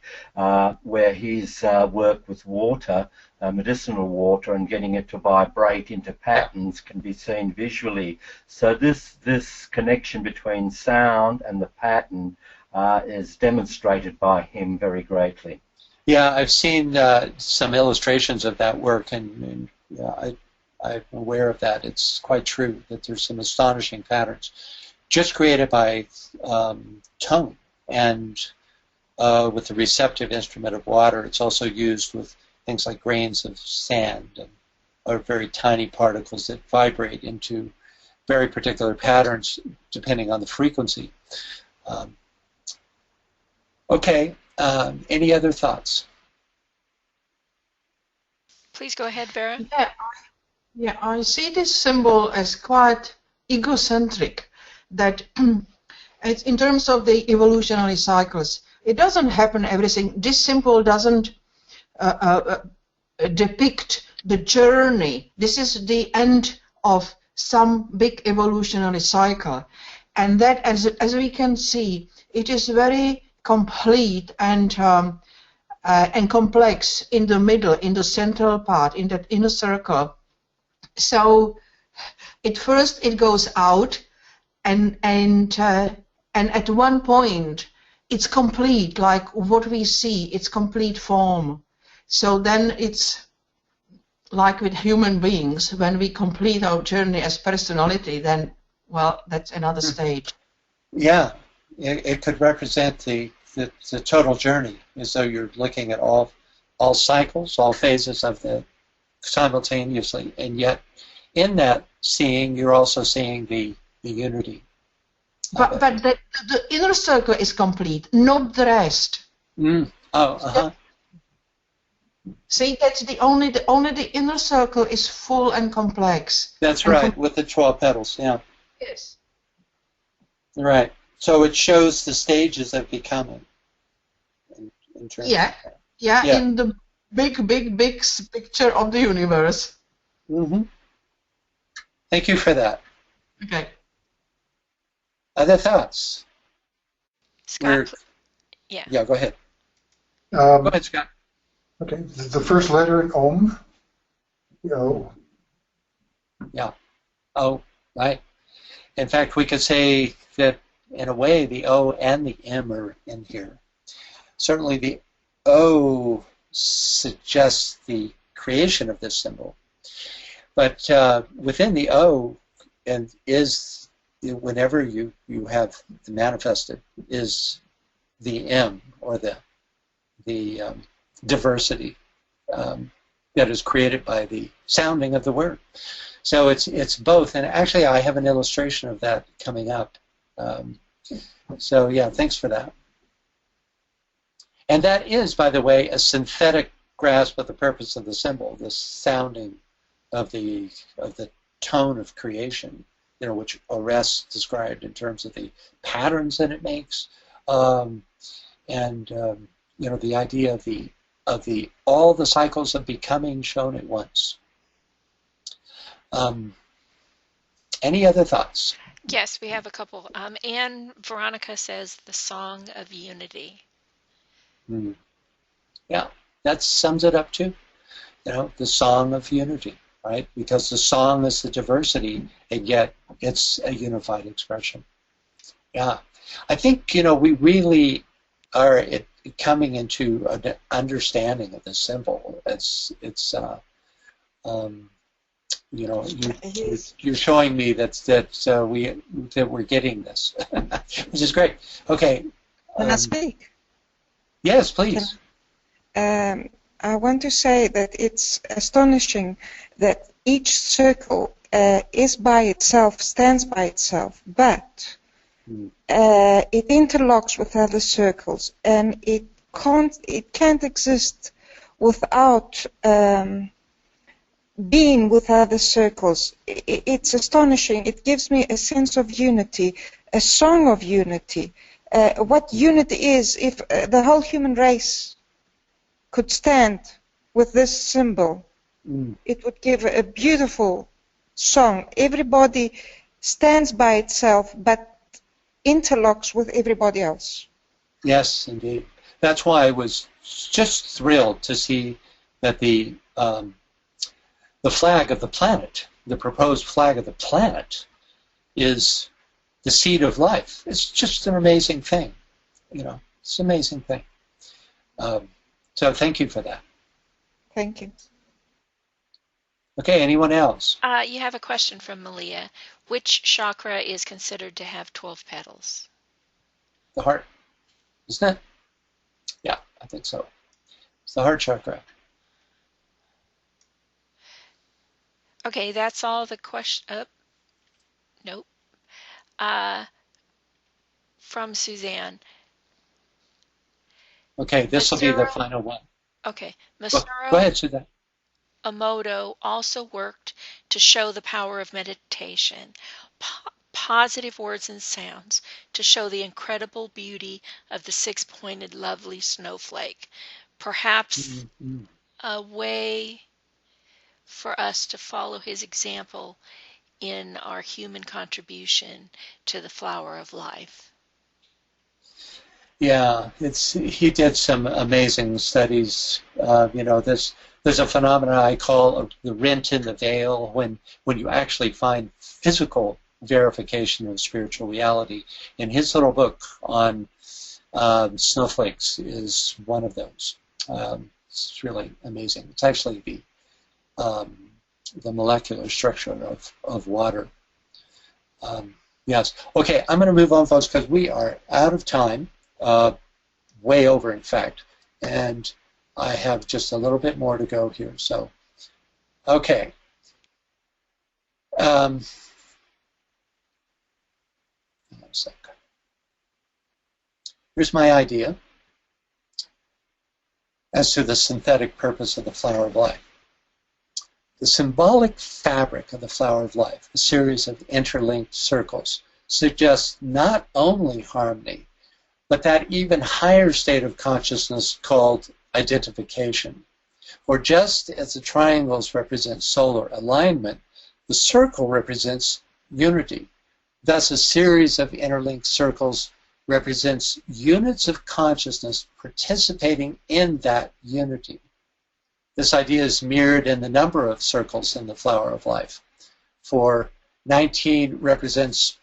where he's worked with water, medicinal water, and getting it to vibrate into patterns can be seen visually. So this connection between sound and the pattern is demonstrated by him very greatly. Yeah, I've seen some illustrations of that work, and yeah, I'm aware of that. It's quite true that there's some astonishing patterns just created by tone, and with the receptive instrument of water. It's also used with things like grains of sand or very tiny particles that vibrate into very particular patterns depending on the frequency. Okay. Any other thoughts? Please go ahead, Vera. Yeah, I see this symbol as quite egocentric, that it's in terms of the evolutionary cycles. It doesn't happen everything. This symbol doesn't depict the journey. This is the end of some big evolutionary cycle. And that, as we can see, it is very complete and complex in the middle, in the central part, in that inner circle. So at first it goes out, and at one point it's complete, like what we see, its complete form. So then it's like with human beings, when we complete our journey as personality, then, well, that's another stage. Yeah, it could represent the total journey, as though you're looking at all cycles, all phases of the simultaneously, and yet in that seeing, you're also seeing the unity. But the inner circle is complete, not the rest. See, that's the only the inner circle is full and complex. That's right, with the 12 petals, yeah. Yes. Right. So it shows the stages of becoming. In terms yeah, in the big picture of the universe. Mm-hmm. Thank you for that. Okay. Other thoughts? Scott? Yeah. Yeah, go ahead. Go ahead, Scott. Okay, the first letter in Om, O. Yeah, O, right. In fact, we could say that, in a way, the O and the M are in here. Certainly the O suggests the creation of this symbol. But within the O, and is, whenever you have the manifested, is the M, or the diversity that is created by the sounding of the word. So it's both, and actually I have an illustration of that coming up. So yeah, thanks for that. And that is, by the way, a synthetic grasp of the purpose of the symbol, the sounding of the tone of creation, which Ores described in terms of the patterns that it makes, and the idea of all the cycles of becoming shown at once. Any other thoughts? Yes, we have a couple. Anne Veronica says the Song of Unity. Yeah, that sums it up too. The Song of Unity, right? Because the song is the diversity, and yet it's a unified expression. Yeah, I think we really are coming into an understanding of the symbol. You're showing me that we're getting this, which is great. Okay. Can I speak? Yes, please. I want to say that it's astonishing that each circle is by itself, stands by itself, but it interlocks with other circles, and it can't exist without being with other circles. It's astonishing. It gives me a sense of unity, a song of unity. What unity is, if the whole human race could stand with this symbol, it would give a beautiful song. Everybody stands by itself, but interlocks with everybody else. Yes, indeed. That's why I was just thrilled to see that the flag of the planet, the proposed flag of the planet, is the seed of life. It's just an amazing thing. It's an amazing thing. So thank you for that. Thank you. Okay, anyone else? You have a question from Malia. Which chakra is considered to have 12 petals? The heart, isn't it? Yeah, I think so. It's the heart chakra. Okay, that's all the question. Nope. From Suzanne. Okay, this will be the final one. Okay. Go ahead, Suzanne. Emoto also worked to show the power of meditation, positive words and sounds to show the incredible beauty of the six-pointed lovely snowflake. Perhaps a way for us to follow his example in our human contribution to the flower of life. Yeah, he did some amazing studies. There's a phenomenon I call the rent in the veil, when you actually find physical verification of spiritual reality. And his little book on snowflakes is one of those. It's really amazing. It's actually the molecular structure of water. Yes. Okay, I'm going to move on, folks, because we are out of time, way over, in fact, and I have just a little bit more to go here. So, okay. One sec. Here's my idea as to the synthetic purpose of the flower of life. The symbolic fabric of the flower of life, a series of interlinked circles, suggests not only harmony, but that even higher state of consciousness called identification. For just as the triangles represent solar alignment, the circle represents unity. Thus, a series of interlinked circles represents units of consciousness participating in that unity. This idea is mirrored in the number of circles in the flower of life. For 19 represents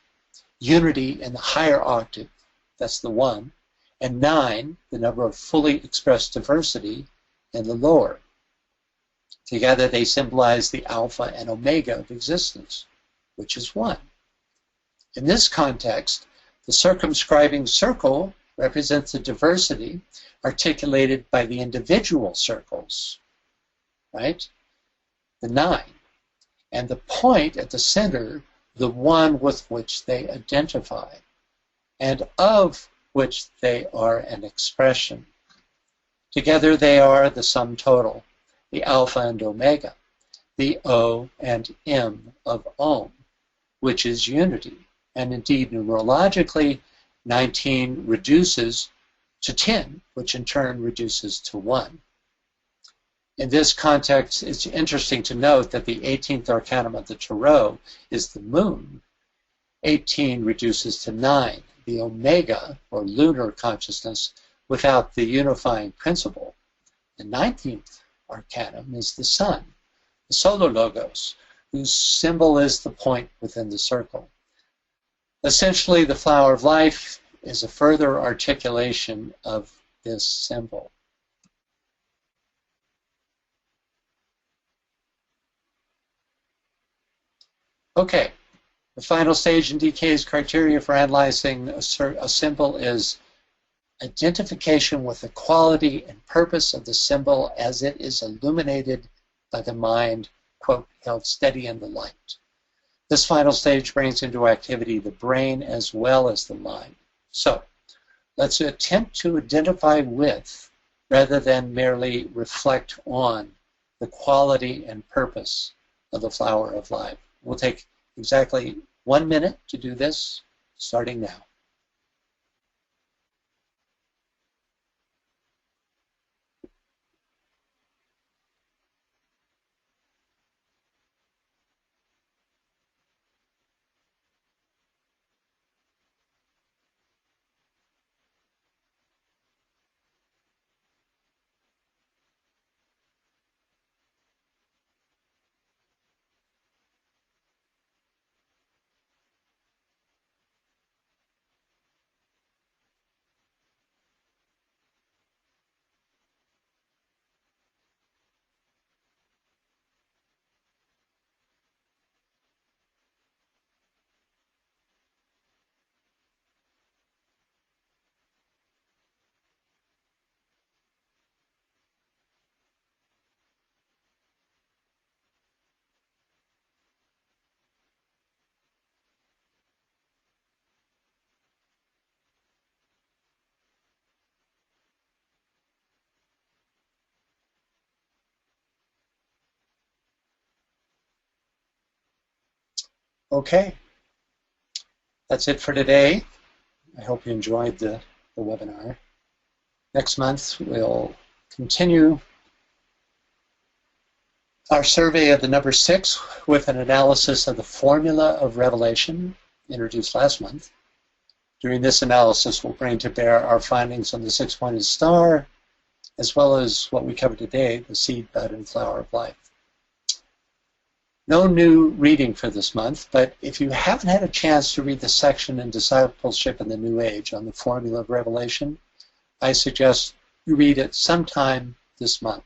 unity in the higher octave, that's the 1, and 9, the number of fully expressed diversity, in the lower. Together they symbolize the alpha and omega of existence, which is 1. In this context, the circumscribing circle represents the diversity articulated by the individual circles, right? The 9. And the point at the center, the one with which they identify, and of which they are an expression. Together they are the sum total, the alpha and omega, the O and M of Om, which is unity. And indeed, numerologically, 19 reduces to 10, which in turn reduces to 1. In this context, it's interesting to note that the 18th arcanum of the Tarot is the moon. 18 reduces to 9, the omega, or lunar consciousness, without the unifying principle. The 19th arcanum is the sun, the solar logos, whose symbol is the point within the circle. Essentially, the flower of life is a further articulation of this symbol. Okay, the final stage in DK's criteria for analyzing a symbol is identification with the quality and purpose of the symbol as it is illuminated by the mind, quote, held steady in the light. This final stage brings into activity the brain as well as the mind. So, let's attempt to identify with, rather than merely reflect on, the quality and purpose of the flower of life. We'll take exactly 1 minute to do this, starting now. Okay, that's it for today. I hope you enjoyed the webinar. Next month, we'll continue our survey of the number 6 with an analysis of the formula of revelation introduced last month. During this analysis, we'll bring to bear our findings on the 6-pointed star, as well as what we covered today, the seed, bud, and flower of life. No new reading for this month, but if you haven't had a chance to read the section in Discipleship in the New Age on the formula of revelation, I suggest you read it sometime this month.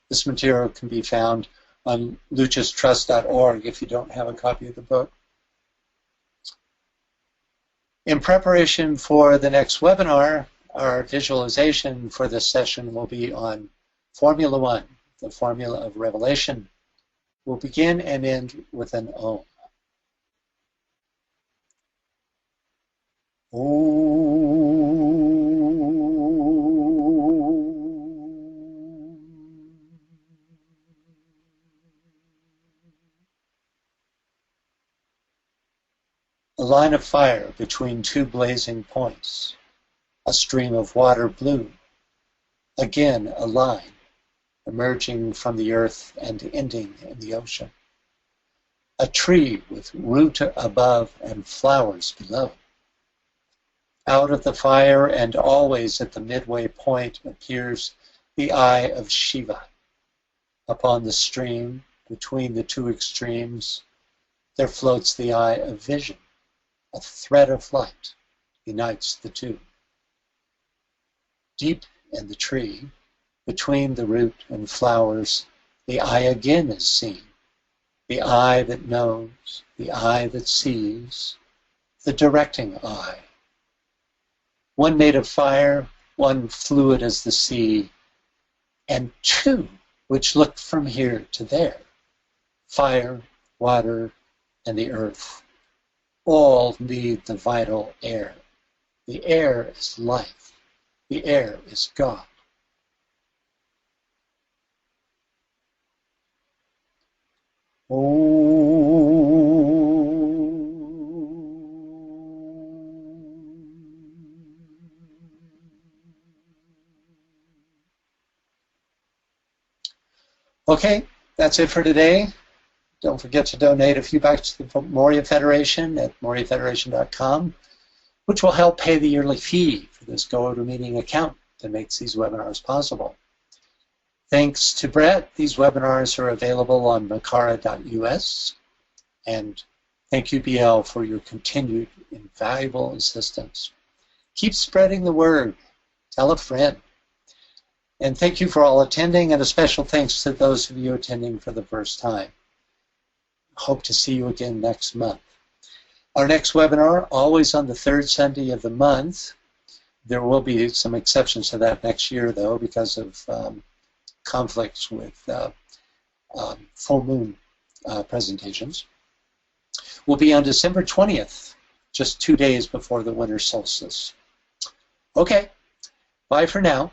This material can be found on luchastrust.org if you don't have a copy of the book. In preparation for the next webinar, our visualization for this session will be on Formula 1, the formula of revelation. We'll begin and end with an Om. A line of fire between two blazing points, a stream of water blue, again a line emerging from the earth and ending in the ocean, a tree with root above and flowers below. Out of the fire and always at the midway point appears the eye of Shiva. Upon the stream, between the two extremes, there floats the eye of vision. A thread of light unites the two. Deep in the tree, between the root and flowers, the eye again is seen. The eye that knows, the eye that sees, the directing eye. One made of fire, one fluid as the sea, and two which look from here to there. Fire, water, and the earth. All need the vital air. The air is life. The air is God. Okay, that's it for today. Don't forget to donate a few bucks to the Moria Federation at moriafederation.com, which will help pay the yearly fee for this GoToMeeting account that makes these webinars possible. Thanks to Brett, these webinars are available on makara.us, and thank you, BL, for your continued invaluable assistance. Keep spreading the word. Tell a friend. And thank you for all attending, and a special thanks to those of you attending for the first time. Hope to see you again next month. Our next webinar, always on the third Sunday of the month. There will be some exceptions to that next year, though, because of conflicts with full moon presentations. Will be on December 20th, just 2 days before the winter solstice. Okay, bye for now.